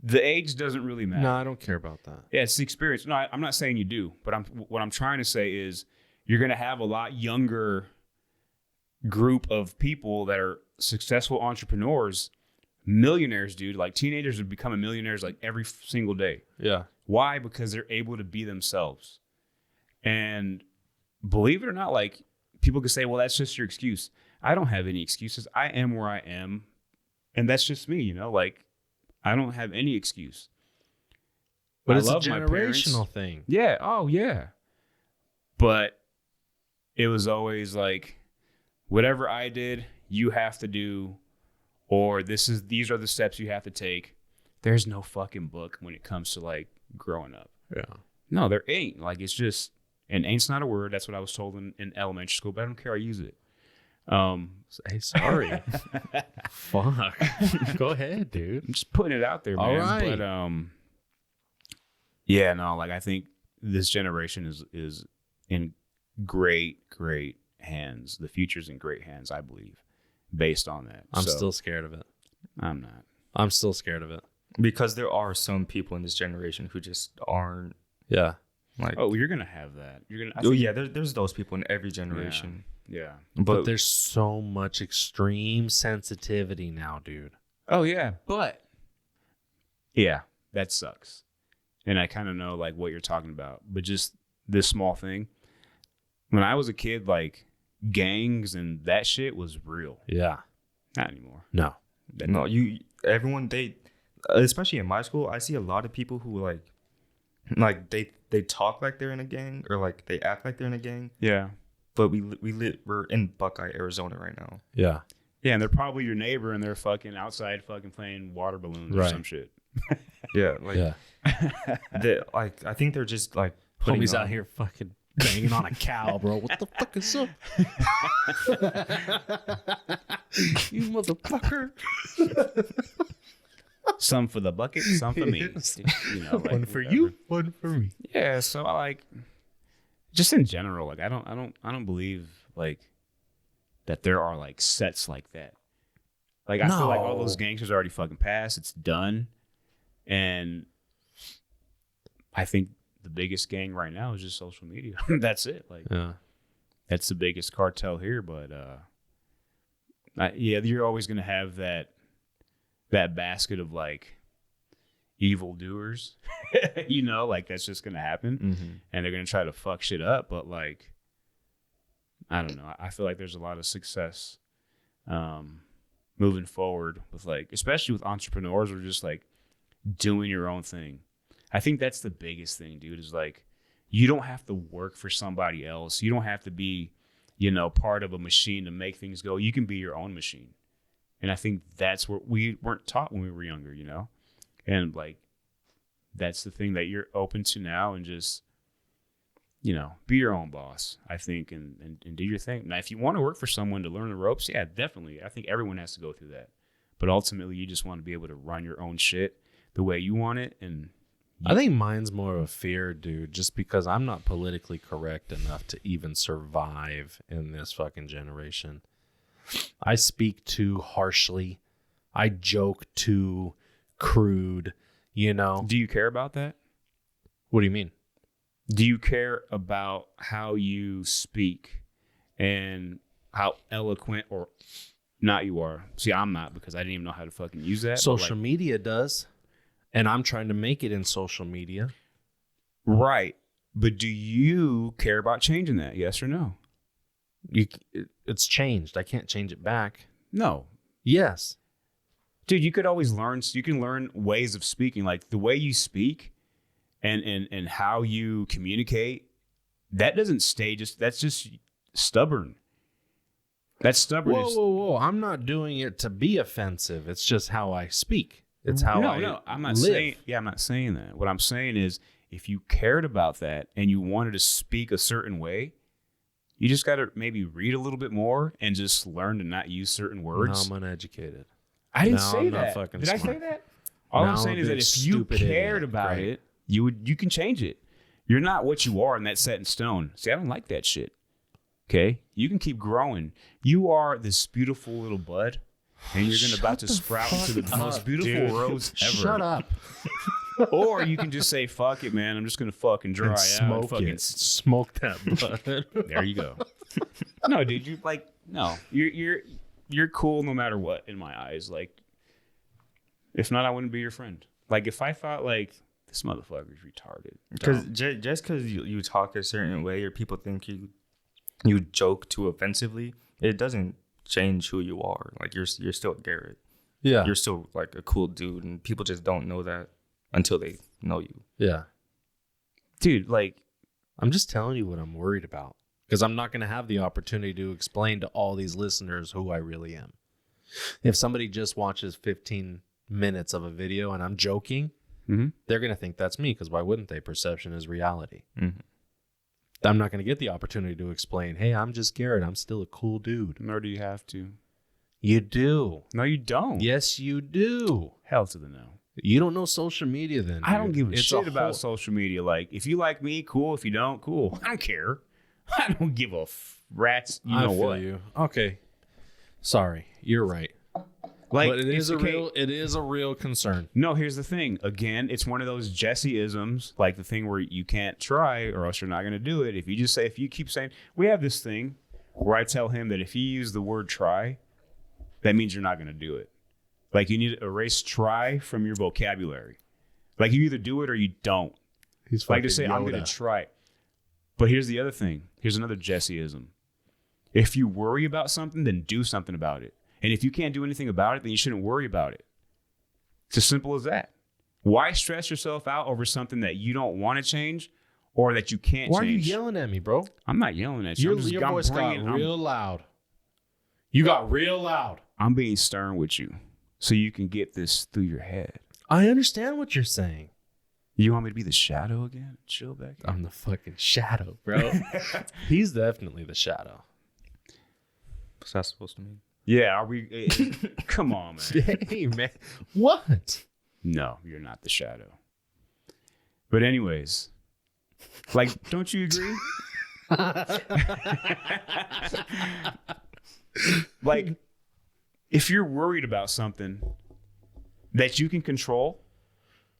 The age doesn't really matter. No, I don't care about that. Yeah, it's the experience. No, I'm not saying you do, but what I'm trying to say is you're going to have a lot younger group of people that are successful entrepreneurs millionaires, dude. Like teenagers are becoming millionaires like every single day. Yeah. Why? Because they're able to be themselves. And believe it or not, like people could say, well, that's just your excuse. I don't have any excuses. I am where I am. And that's just me, you know, like I don't have any excuse. But I it's a love my parents. generational thing. Yeah. Oh, yeah. But it was always like, whatever I did, you have to do, or these are the steps you have to take. There's no fucking book when it comes to like growing up. Yeah. No, there ain't. Like it's just, and ain't's not a word. That's what I was told in elementary school, but I don't care. I use it. Hey, sorry. Fuck. Go ahead, dude. I'm just putting it out there, man. All right. But yeah, no, like I think this generation is in great hands. The future's in great hands, I believe, based on that. I'm still scared of it. I'm not. I'm still scared of it. Because there are some people in this generation who just aren't Yeah. like. Oh, you're gonna have that. You're gonna. Oh yeah, there's those people in every generation. Yeah. But there's so much extreme sensitivity now, dude. Oh yeah, but yeah, that sucks. And I kind of know like what you're talking about, but just this small thing. When I was a kid, like gangs and that shit was real. Yeah. Not anymore. No. No, everyone especially in my school, I see a lot of people who like they talk like they're in a gang or like they act like they're in a gang. Yeah. But we're in Buckeye, Arizona right now. Yeah. Yeah, and they're probably your neighbor, and they're fucking outside, fucking playing water balloons or Right. some shit. Yeah, like Yeah. like I think they're just like putting Homies on- out here fucking banging on a cow, bro. What the fuck is up? You motherfucker. Some for the bucket, some for me. You know, like, One for whatever. you, one for me. Yeah, so I like, just in general, like I don't believe like that there are like sets like that. Like I feel like all those No. gangsters already fucking passed. It's done, and I think the biggest gang right now is just social media. That's it. Like Yeah. that's the biggest cartel here. But yeah, you're always gonna have that basket of like evildoers. You know, like that's just gonna happen, and they're gonna try to fuck shit up. But like, I don't know. I feel like there's a lot of success moving forward with like, especially with entrepreneurs or just like doing your own thing. I think that's the biggest thing, dude, is like, you don't have to work for somebody else. You don't have to be, you know, part of a machine to make things go. You can be your own machine. And I think that's what we weren't taught when we were younger, you know? And like, that's the thing that you're open to now, and just, you know, be your own boss, I think, and do your thing. Now, if you want to work for someone to learn the ropes, yeah, definitely. I think everyone has to go through that. But ultimately, you just want to be able to run your own shit the way you want it. And I think mine's more of a fear, dude, just because I'm not politically correct enough to even survive in this fucking generation. I speak too harshly. I joke too crude, you know? do you care about that? What do you mean? Do you care about how you speak and how eloquent or not you are? See, I'm not, because I didn't even know how to fucking use that. Social media does. And I'm trying to make it in social media. Right. But do you care about changing that? Yes or no? It's changed. I can't change it back. No. Yes. Dude, you could always learn. You can learn ways of speaking. Like the way you speak and how you communicate, that doesn't stay that's just stubborn. That's stubborn. Whoa. I'm not doing it to be offensive. It's just how I speak. It's how I'm not live. saying. Yeah, I'm not saying that. What I'm saying is, if you cared about that and you wanted to speak a certain way, you just got to maybe read a little bit more and just learn to not use certain words. No, I'm uneducated. I didn't No, say I'm not that. fucking Did I smart. say that? All No, I'm saying I'm is a that big if you stupid cared idiot. about Great. it, you can change it. You're not what you are, and that's set in stone. See, I don't like that shit. Okay, you can keep growing. You are this beautiful little bud, and you're about to sprout into the most beautiful rose ever. Shut up. Or you can just say, "Fuck it, man. I'm just gonna fucking dry And out." smoke And fucking it. Smoke that bud. There you go. No, dude, you're cool no matter what in my eyes. Like, If not, I wouldn't be your friend. Like, if I thought, like, this motherfucker's retarded. Because just because you talk a certain way or people think you joke too offensively, it doesn't change who you are. Like, you're still Garrett. Yeah. You're still, like, a cool dude, and people just don't know that until they know you. Yeah. Dude, like, I'm just telling you what I'm worried about. Because I'm not going to have the opportunity to explain to all these listeners who I really am. If somebody just watches 15 minutes of a video and I'm joking, they're going to think that's me, because why wouldn't they? Perception is reality. Mm-hmm. I'm not going to get the opportunity to explain, hey, I'm just Garrett. I'm still a cool dude. nor do you have to. You do. No, you don't. Yes, you do. Hell to the no. You don't know social media then. I don't dude. give a It's shit about whole- social media. Like, if you like me, cool. If you don't, cool. I don't care. I don't give a rat's. You know I feel what? you. Okay. Sorry. You're right. Like, But it is okay. it is a real concern. No, here's the thing. Again, it's one of those Jesse-isms, like the thing where you can't try or else you're not going to do it. If you keep saying, we have this thing where I tell him that if you use the word try, that means you're not going to do it. Like, you need to erase try from your vocabulary. Like, you either do it or you don't. He's Like to say, I'm going to try it. But here's the other thing. Here's another Jesse-ism. If you worry about something, then do something about it. And if you can't do anything about it, then you shouldn't worry about it. It's as simple as that. Why stress yourself out over something that you don't want to change or that you can't Why are you change? yelling at me, bro? I'm not yelling at you. Your voice got real loud. You got real loud. I'm being stern with you so you can get this through your head. I understand what you're saying. You want me to be the shadow again? Chill back here. I'm the fucking shadow, bro. He's definitely the shadow. What's that supposed to mean? Yeah, are we? Come on, man. Hey, man. What? No, you're not the shadow. But anyways, like, don't you agree? Like, if you're worried about something that you can control,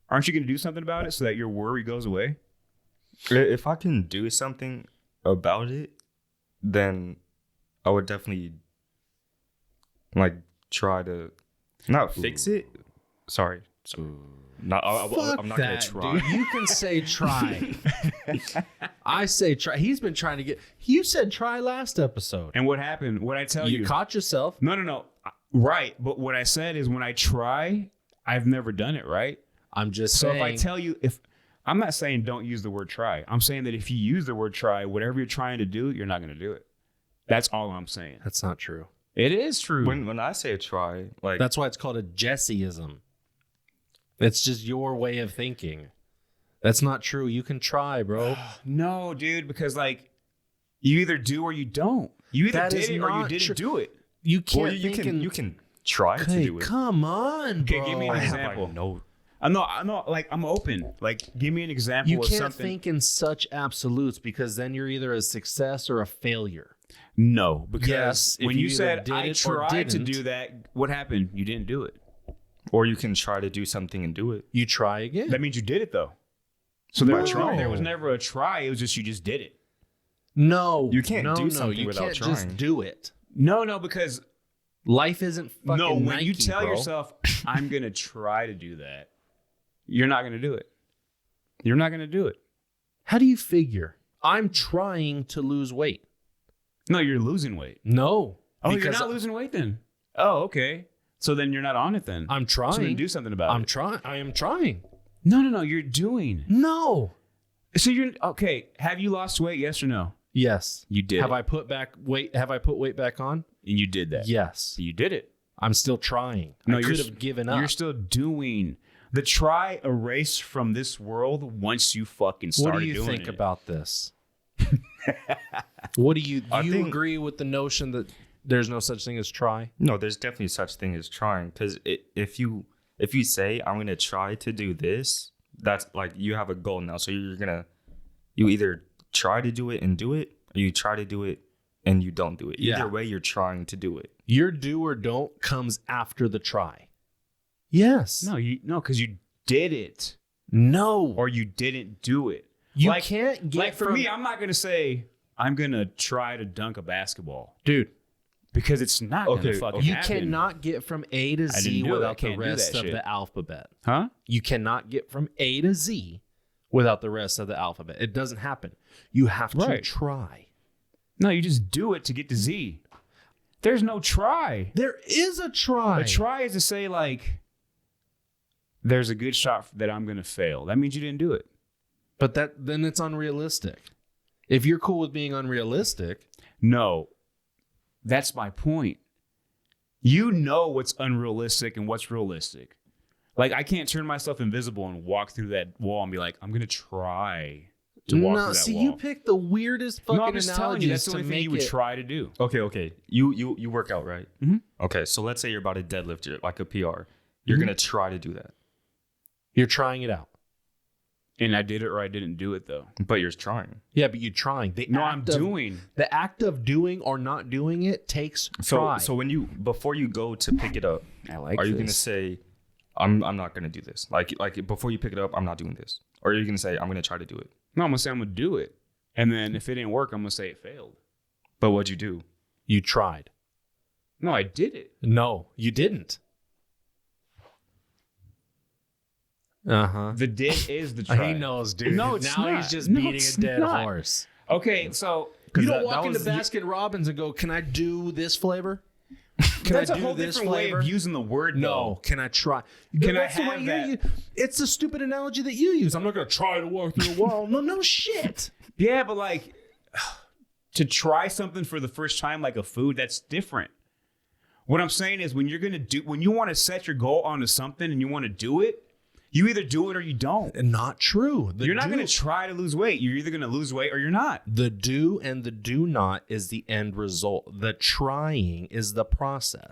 aren't you going to do something about it so that your worry goes away? If I can do something about it, then I would definitely like try to not fix it. Sorry. I'm not gonna try. Dude. You can say try. I say try. He's been trying to get. You said try last episode. And what happened? What I tell you? You caught yourself. No. Right. But what I said is when I try, I've never done it, right? I'm just So saying. if I tell you, I'm not saying don't use the word try. I'm saying that if you use the word try, whatever you're trying to do, you're not going to do it. That's all I'm saying. That's not true. It is true. When I say try, like That's why it's called a Jesse-ism. It's just your way of thinking. That's not true. You can try, bro. No, dude, because like you either do or you don't. You either That did is it or you not didn't true. do it. You can't. well, you can try to Hey, do it. come on, Okay, bro. give me an I have, example. like, no. I'm not like I'm open. Like, give me an example You of can't something. think in such absolutes because then you're either a success or a failure. No, because Yes, if when you you either said did I it or tried to didn't. do that, what happened? You didn't do it. Or you can try to do something and do it. You try again. That means you did it though. So there, No. there was never a try. It was just you just did it. No, You can't do no, something you without can't trying. just do it. No, because Life isn't fucking no, when Nike, you tell bro. yourself, I'm gonna try to do that, you're not gonna do it. You're not gonna do it. How do you figure? I'm trying to lose weight. No, you're losing weight. No. Oh, you're because not losing weight then. Oh, okay. So then you're not on it then. I'm trying. So then do something about I'm it. trying. I am trying. No. You're doing. No. So you're okay. Have you lost weight? Yes or no? Yes. You did. Have I put weight back on? And you did that. Yes. So you did it. I'm still trying. No, I you're could s- have given up. You're still doing. The try erase from this world once you fucking started What do you doing think it. about this? What do you I think- agree with the notion that there's no such thing as try? No, there's definitely such thing as trying. Because if you say I'm gonna try to do this, that's like you have a goal now. So you either try to do it and do it, or you try to do it and you don't do it. Yeah. Either way, you're trying to do it. Your do or don't comes after the try. Yes. No, because you did it No. or you didn't do it. You like, can't get like for from- me, I'm not gonna say I'm gonna try to dunk a basketball. Dude, Because it's not going to fucking You happen. cannot get from A to Z didn't do it. I without the can't do rest that of shit. the alphabet. Huh? You cannot get from A to Z without the rest of the alphabet. It doesn't happen. You have to Right. try. No, you just do it to get to Z. There's no try. There is a try. A try is to say, like, there's a good shot that I'm going to fail. That means you didn't do it. But then it's unrealistic. If you're cool with being unrealistic, No, that's my point. You know what's unrealistic and what's realistic. Like, I can't turn myself invisible and walk through that wall and be like, I'm going to try to walk through that see, wall. you picked the weirdest fucking No, I'm just telling you, that's analogies the to only thing make you would it. try to do. Okay. You work out, right? Mhm. Okay, so let's say you're about to deadlift like a PR. You're gonna try to do that, You're trying it out. And I did it or I didn't do it, though. but you're trying. Yeah, but you're trying. No, I'm doing. The act of doing or not doing it takes try. So when before you go to pick it up, I like are you this. gonna say, I'm not gonna do this? Like before you pick it up, I'm not doing this, or are you gonna say I'm gonna try to do it? No, I'm going to say I'm going to do it. And then if it didn't work, I'm going to say it failed. But what'd you do? You tried. No, I did it. No, you didn't. The did is the try. He knows, dude. No, it's now not. he's just No, beating it's a dead not. horse. Okay, so You don't that walk into was- Baskin Robbins and go, "Can I do this flavor? Can that's I a do whole this different way flavor?" of using the word. No, though. can I try? Can I That's the way have you- that? It's the stupid analogy that you use. I'm not going to try to walk through a wall. No shit. Yeah, but like to try something for the first time, like a food, that's different. What I'm saying is when you want to set your goal onto something and you want to do it, you either do it or you don't. Not true. You're not going to try to lose weight. You're either going to lose weight or you're not. The do and the do not is the end result. The trying is the process.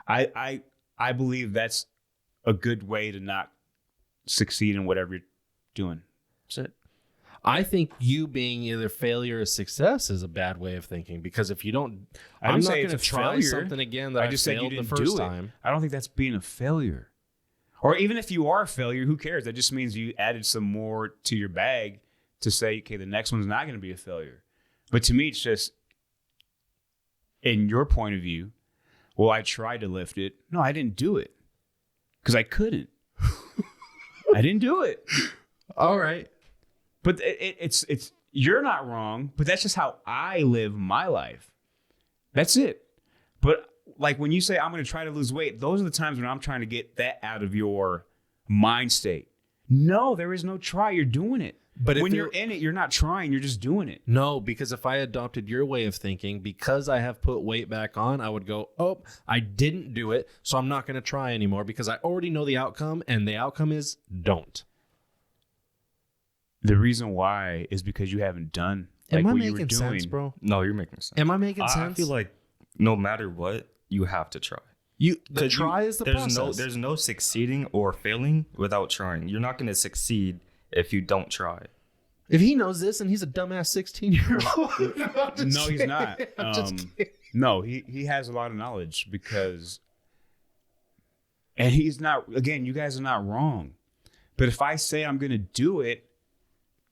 I believe that's a good way to not succeed in whatever you're doing. That's it. I think you being either failure or success is a bad way of thinking, because if you don't, I I'm didn't not say going it's to a try failure. something again that I just said you failed the didn't first do it. time. I don't think that's being a failure. Or even if you are a failure, who cares? That just means you added some more to your bag to say, okay, the next one's not going to be a failure. But to me, it's just, in your point of view, well, I tried to lift it. No, I didn't do it because I couldn't. I didn't do it. All right. But it's you're not wrong, but that's just how I live my life. That's it. But like when you say I'm going to try to lose weight, those are the times when I'm trying to get that out of your mind state. No, there is no try. You're doing it. But if when you're in it, you're not trying. You're just doing it. No, because if I adopted your way of thinking, because I have put weight back on, I would go, oh, I didn't do it, so I'm not going to try anymore because I already know the outcome, and the outcome is don't. The reason why is because you haven't done Am I what you were making doing. sense, bro? No, you're making sense. Am I making sense? I feel like no matter what, you have to try. The try is the process. There's no succeeding or failing without trying. You're not going to succeed if you don't try. If he knows this and he's a dumbass 16-year-old. No, he's not. No, he has a lot of knowledge because, and he's not, again, you guys are not wrong. But if I say I'm going to do it,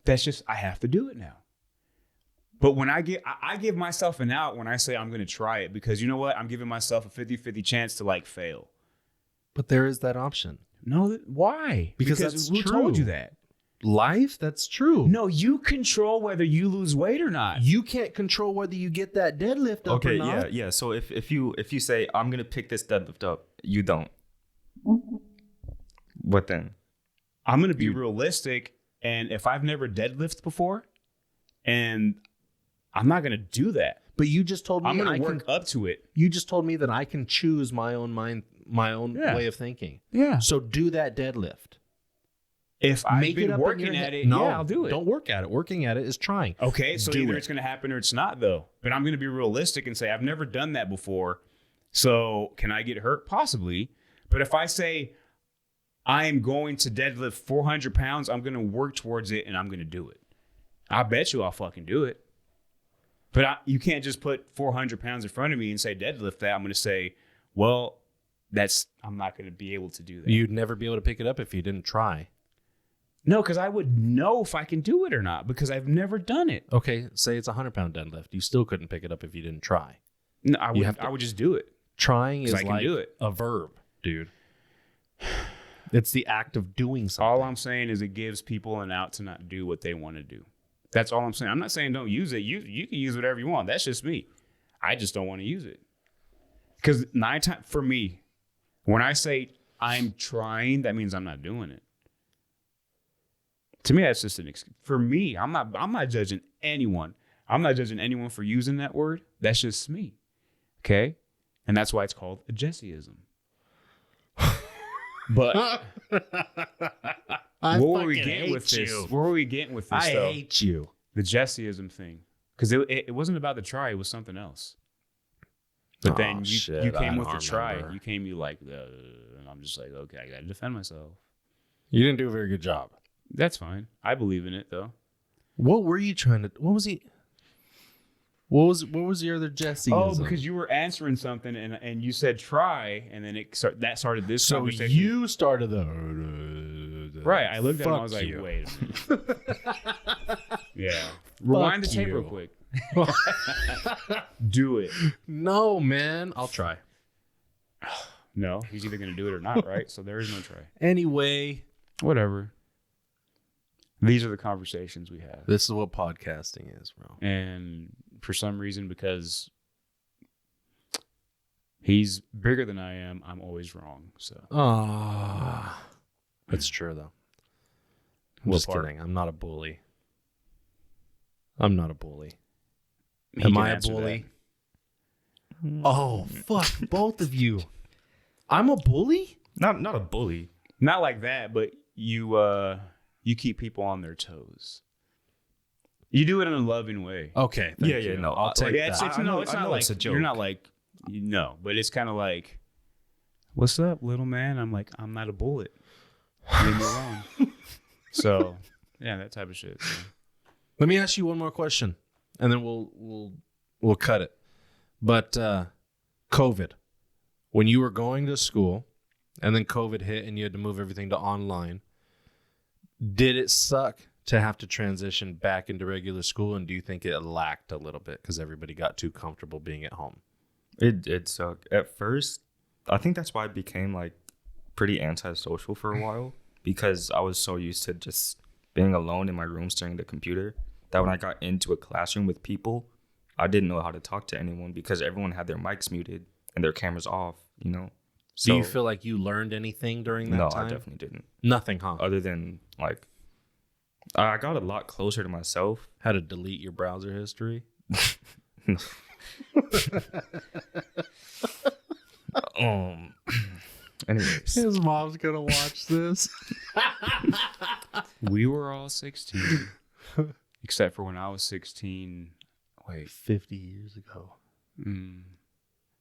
that's just, I have to do it now. But when I give myself an out when I say I'm going to try it, because you know what? I'm giving myself a 50-50 chance to like fail. But there is that option. No, why? Because that's who true. told you that? Life, that's true. No, you control whether you lose weight or not. You can't control whether you get that deadlift up or Okay, not. yeah. So if you say I'm going to pick this deadlift up, you don't. What then? I'm going to be realistic. And if I've never deadlifted before, and I'm not going to do that. But you just told me I'm going to work up to it. You just told me that I can choose my own mind, my own way of thinking. Yeah. So do that deadlift. If I've Make it been up in working your at head. it, No, yeah, I'll do it. Don't work at it. Working at it is trying. Okay, so Do either it. it's going to happen or it's not, though. But I'm going to be realistic and say, I've never done that before. So can I get hurt? Possibly. But if I say I am going to deadlift 400 pounds, I'm going to work towards it and I'm going to do it. I bet you I'll fucking do it. But you can't just put 400 pounds in front of me and say deadlift that. I'm going to say, well, I'm not going to be able to do that. You'd never be able to pick it up if you didn't try. No, because I would know if I can do it or not because I've never done it. Okay, say it's a 100-pound deadlift. You still couldn't pick it up if you didn't try. No, I You would. have to- I would just do it. Trying 'Cause is I can like do it. a verb, dude. It's the act of doing something. All I'm saying is it gives people an out to not do what they want to do. That's all I'm saying. I'm not saying don't use it. You can use whatever you want. That's just me. I just don't want to use it. Because 9 times for me, when I say I'm trying, that means I'm not doing it. To me, that's just an excuse. For me, I'm not judging anyone. I'm not judging anyone for using that word. That's just me. Okay? And that's why it's called a Jesseism. But what were we getting with this? Where were we getting with this? I hate you. The Jesseism thing. Because it wasn't about the try, it was something else. But then you came with the try. You came, and I'm just like, okay, I got to defend myself. You didn't do a very good job. That's fine. I believe in it, though. What were you trying to? What was he? What was your other Jesse? Oh, because you were answering something and you said try, and then that started this conversation. So you started the right. I looked at him. I was like, you. wait a minute. Yeah. Rewind the tape real quick. Do it. No, man. I'll try. No, he's either going to do it or not, right? So there is no try. Anyway, whatever. These are the conversations we have. This is what podcasting is, bro. And for some reason, because he's bigger than I am, I'm always wrong. So. That's true, though. I'm What just part? kidding. I'm not a bully. I'm not a bully. He Am can I a answer bully? Oh, fuck. Both of you. I'm a bully? Not a bully. Not like that, but you keep people on their toes. You do it in a loving way. Okay. Thank you. No. I'll take that. It's not like it's a joke. You're not like no, but it's kind of like, what's up, little man? I'm like, I'm not a bullet. Leave me alone. So yeah, that type of shit. So. Let me ask you one more question, and then we'll cut it. But COVID, when you were going to school, and then COVID hit, and you had to move everything to online, did it suck to have to transition back into regular school? And do you think it lacked a little bit because everybody got too comfortable being at home? It did suck. At first, I think that's why I became like pretty antisocial for a while, because I was so used to just being alone in my room staring at the computer that when I got into a classroom with people, I didn't know how to talk to anyone because everyone had their mics muted and their cameras off, you know? So, Do you feel like you learned anything during that time? No, I definitely didn't. Nothing, huh? Other than like, I got a lot closer to myself. How to delete your browser history? Anyways, His mom's gonna watch this. We were all 16, except for when I was 16. Wait, 50 years ago.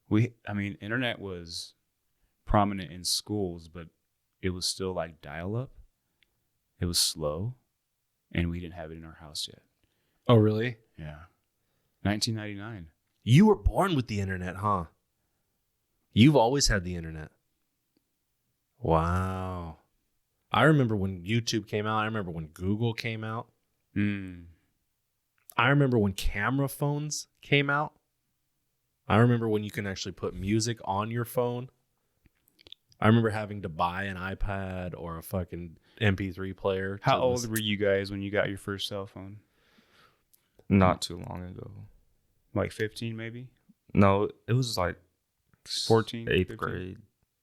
Internet was prominent in schools, but it was still like dial-up. It was slow, and we didn't have it in our house yet. Oh, really? Yeah, 1999. You were born with the internet, huh? You've always had the internet. Wow. I remember when YouTube came out. I remember when Google came out. I remember when camera phones came out. I remember when you can actually put music on your phone. I remember having to buy an iPad or a fucking MP3 player. How old were you guys when you got your first cell phone? not too long ago. Like 15, maybe? No, it was like 14? 8th 15? grade.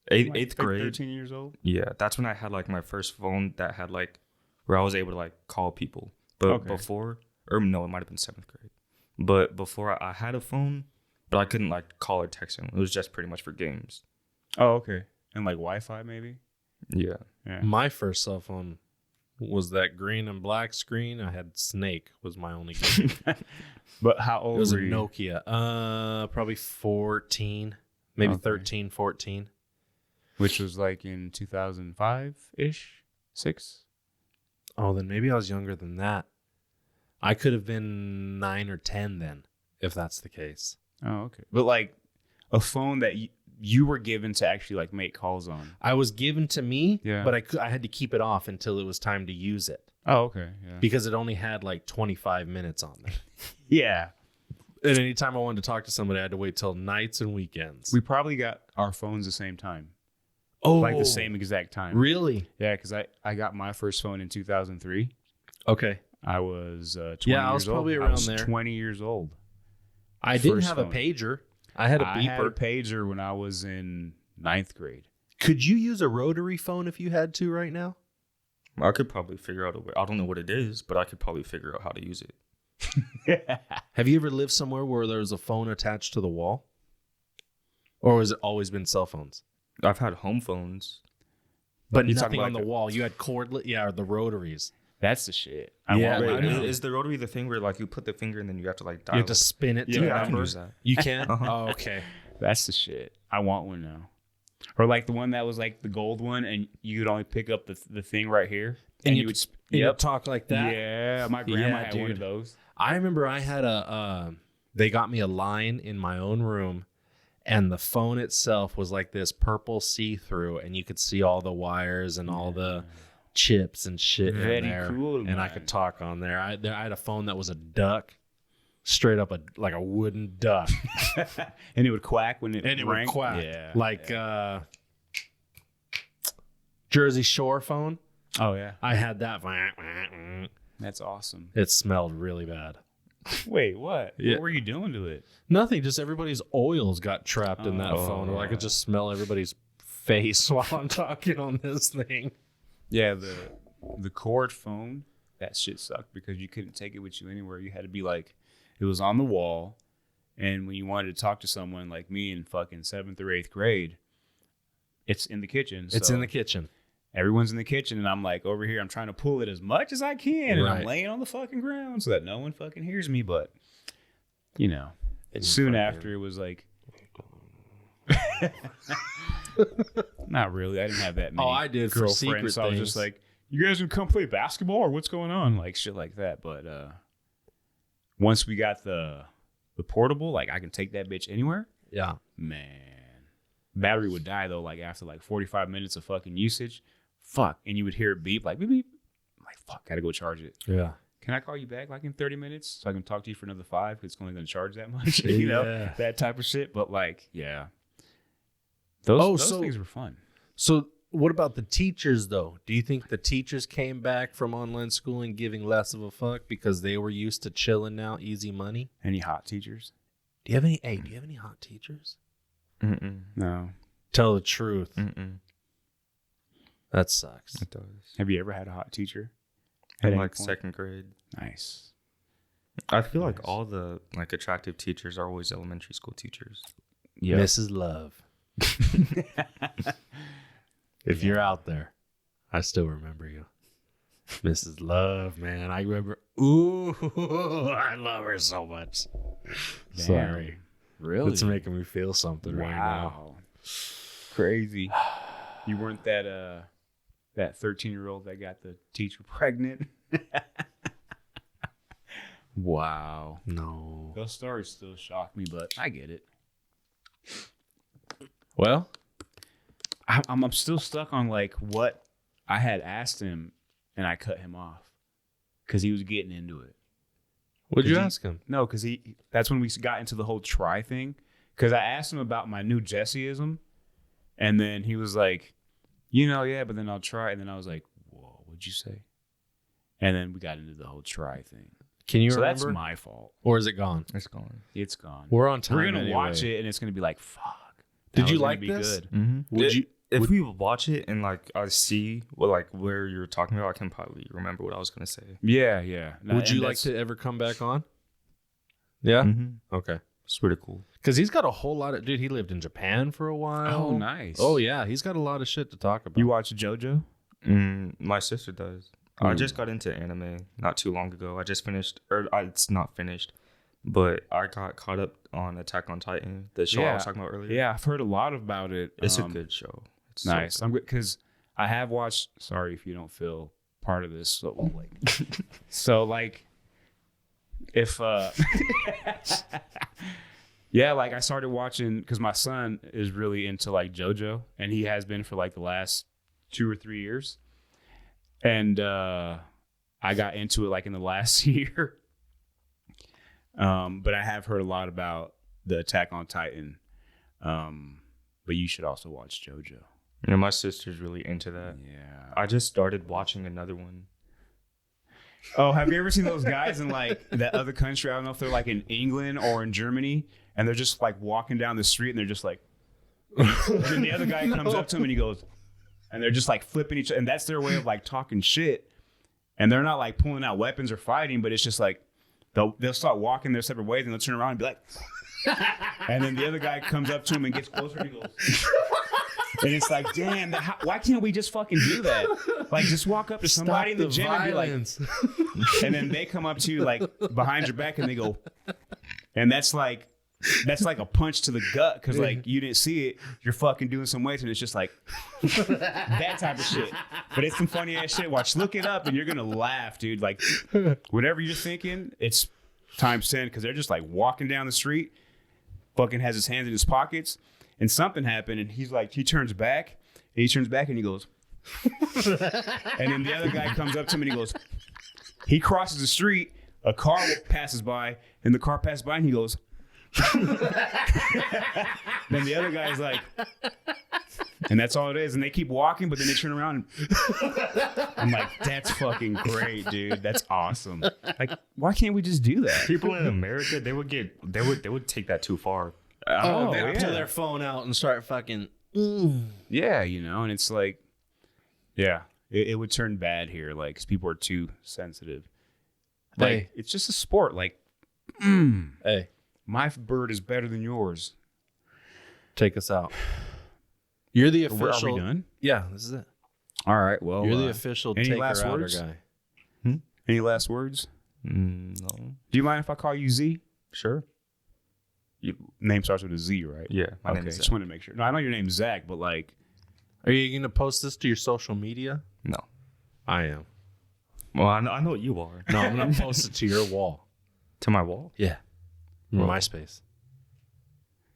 Like Eighth grade. 13 years old? Yeah, that's when I had like my first phone that had like where I was able to like call people. But before, or no, it might have been 7th grade. But before I had a phone, but I couldn't like call or text him. It was just pretty much for games. Oh, okay. And like Wi-Fi, maybe? Yeah. My first cell phone was that green and black screen. I had Snake was my only game. But how old It was a were you? Nokia. Probably 14, maybe Okay. 13, 14. Which was like in 2005-ish? 6? Oh, then maybe I was younger than that. I could have been 9 or 10 then, if that's the case. Oh, okay. But like a phone that you were given to actually like make calls on. I was given to me, Yeah. but I had to keep it off until it was time to use it Oh, okay. Yeah. because it only had like 25 minutes on there. Yeah. And anytime I wanted to talk to somebody, I had to wait till nights and weekends. We probably got our phones the same time. Oh, Like the same exact time. Really? Yeah, because I got my first phone in 2003. Okay. I was 20 Yeah, I years was probably old. around I was there. 20 years old. I didn't First have phone. a pager. I had a I had a beeper. pager when I was in 9th grade. Could you use a rotary phone if you had to right now? I could probably figure out a way. I don't know what it is, but I could probably figure out how to use it. Have you ever lived somewhere where there was a phone attached to the wall? Or has it always been cell phones? I've had home phones. But You talking nothing about on the wall. You had cordless, or the rotaries. That's the shit. Yeah, Wait, I know. is the rotary the thing where like you put the finger and then you have to like dial You have to it? spin it to Yeah, a I can number. use that. You can? Uh-huh. Oh, okay. That's the shit. I want one now. Or like the one that was like the gold one, and you could only pick up the thing right here, and you would. And you talk like that? Yeah, my grandma Yeah, had one of dude. those. I remember I had they got me a line in my own room, and the phone itself was like this purple see-through, and you could see all the wires and all the chips and shit Very in there. cool, And I man. could talk on there. I had a phone that was a duck, straight up like a wooden duck. And it would quack when it And it rang. would quack. Yeah. Like Jersey Shore phone. Oh yeah, I had that. that's awesome. It smelled really bad. Wait, what? Yeah. What were you doing to it? Nothing, just everybody's oils got trapped in that phone. Or I could just smell everybody's face while I'm talking on this thing. Yeah, the cord phone, that shit sucked because you couldn't take it with you anywhere. You had to be like, it was on the wall, and when you wanted to talk to someone like me in fucking 7th or 8th grade, it's in the kitchen. It's so in the kitchen. Everyone's in the kitchen, and I'm like over here, I'm trying to pull it as much as I can, and Right. I'm laying on the fucking ground so that no one fucking hears me. But, you know, And soon fucking- after it was like, not really. I didn't have that many. Oh, I did for girlfriends, secret so I was things. just like, you guys gonna come play basketball or what's going on? Like shit like that. But once we got the portable, like I can take that bitch anywhere. Yeah. Man, battery would die though. Like after like 45 minutes of fucking usage, fuck, and you would hear it beep like beep beep. I'm like fuck, gotta go charge it. Yeah. Can I call you back like in 30 minutes so I can talk to you for another 5? Because it's only gonna charge that much, you know, Yeah. that type of shit. But like, yeah, those so- things were fun. So what about the teachers, though? Do you think the teachers came back from online schooling giving less of a fuck because they were used to chilling now, easy money? Any hot teachers? Do you have any hot teachers? Mm-mm. No. Tell the truth. Mm-mm. That sucks. It does. Have you ever had a hot teacher? At In any like point? 2nd grade. Nice. I feel like Nice. all the like attractive teachers are always elementary school teachers. Yeah. Mrs. Love. If you're out there, I still remember you. Mrs. Love, man. I remember. Ooh, I love her so much. Sorry. Really? It's making me feel something right now. Wow. Crazy. You weren't that 13-year-old that got the teacher pregnant? Wow. No. Those stories still shock me, but I get it. Well, I'm still stuck on like what I had asked him, and I cut him off because he was getting into it. what'd you he- ask him? No, because that's when we got into the whole try thing. Because I asked him about my new Jesseism, and then he was like, yeah, but then I'll try. And then I was like, whoa, what'd you say? And then we got into the whole try thing. Can you So remember? that's my fault. Or is it gone? It's gone. It's gone. We're on time. We're gonna anyway. watch it, and it's gonna be like, fuck. Did that you was gonna like be this? Good. Mm-hmm. Would you? If we watch it and like I see what like where you're talking about, I can probably remember what I was gonna say. Yeah. No, Would you and like that's- to ever come back on? Yeah. Mm-hmm. Okay. It's pretty cool. Because he's got a whole lot of. Dude, he lived in Japan for a while. Oh, nice. Oh yeah, he's got a lot of shit to talk about. You watch JoJo? My sister does. I just got into anime not too long ago. I just finished, it's not finished, but I got caught up on Attack on Titan, the show I was talking about earlier. Yeah, I've heard a lot about it. It's a good show. It's so Nice. good. I'm good because I have watched. Sorry if you don't feel part of this. So like, if Yeah, like I started watching because my son is really into like JoJo, and he has been for like the last 2 or 3 years. And I got into it like in the last year. But I have heard a lot about the Attack on Titan. But you should also watch JoJo. You know, my sister's really into that. Yeah. I just started watching another one. Oh, have you ever seen those guys in like that other country? I don't know if they're like in England or in Germany, and they're just like walking down the street and they're just like, and then the other guy comes up to him and he goes, and they're just like flipping each other, and that's their way of like talking shit. And they're not like pulling out weapons or fighting, but it's just like they'll start walking their separate ways and they'll turn around and be like, and then the other guy comes up to him and gets closer and he goes, and it's like, damn, why can't we just fucking do that? Like, just walk up to somebody in the gym and be like, and then they come up to you like behind your back and they go, and that's like a punch to the gut because like you didn't see it. You're fucking doing some weights and it's just like that type of shit. But it's some funny ass shit. Look it up and you're gonna laugh, dude. Like whatever you're thinking, it's times 10 because they're just like walking down the street. Fucking has his hands in his pockets, and something happened, and he's like, he turns back, and he goes, and then the other guy comes up to him and he goes, he crosses the street, a car passes by, and the car passes by, and he goes, then the other guy's like, and that's all it is, and they keep walking, but then they turn around, and I'm like, that's fucking great, dude, that's awesome. Like, why can't we just do that? People in America, they would take that too far. They pull their phone out and start fucking. Yeah, you know, and it's like, yeah, it would turn bad here, like, because people are too sensitive. Like, Hey. it's just a sport. Like, Hey, my bird is better than yours. take us out. You're the Are official. we done? Yeah, this is it. All right. Well, You're the official any take last her outer words? guy. Any last words? No. Do you mind if I call you Z? Sure. Your name starts with a Z, right? Yeah. My name Okay, is just wanted to make sure. No, I know your name's Zach, but like, Are you gonna post this to your social media? No. I am. Well, I know what you are. No, I'm gonna post it to your wall. To my wall? Yeah. Well, MySpace.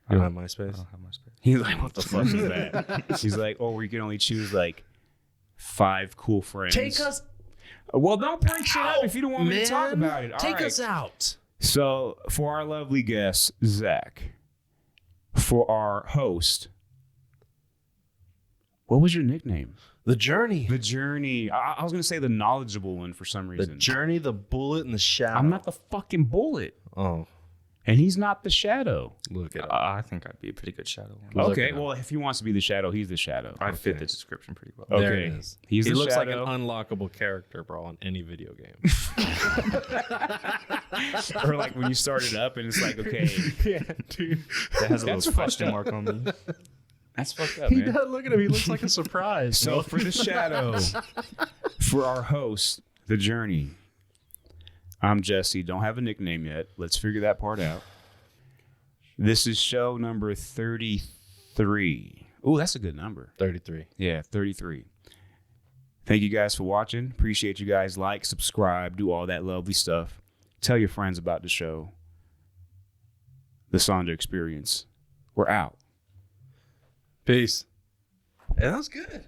You don't have MySpace? I don't have my space. he's like, what the fuck is that? He's like, oh, we can only choose like 5 cool friends. Well, don't bring shit up if you don't want me to talk about it. All Take right. us out. So, for our lovely guest, Zach, for our host, what was your nickname? The Journey. The Journey. I was going to say the knowledgeable one for some The reason. Journey, the bullet, and the shadow. I'm not the fucking bullet. Oh, And he's not the shadow. look at it. I think I'd be a pretty good shadow. Look Okay, at him. well, if he wants to be the shadow, he's the shadow. I fit the description pretty well. There Okay. it is. He's he the looks shadow. like an unlockable character, bro, on any video game. Or like when you start it up and it's like, okay, Yeah, dude. That has a That's little question mark on me. that's fucked up, He man. does. Look at him. He looks like a surprise. So for the shadow, for our host, The Journey, I'm Jesse. Don't have a nickname yet. Let's figure that part out. This is show number 33. Oh, that's a good number. 33. Yeah, 33. Thank you guys for watching. Appreciate you guys. Like, subscribe, do all that lovely stuff. Tell your friends about the show. The Sonder Experience. We're out. Peace. Yeah, that was good.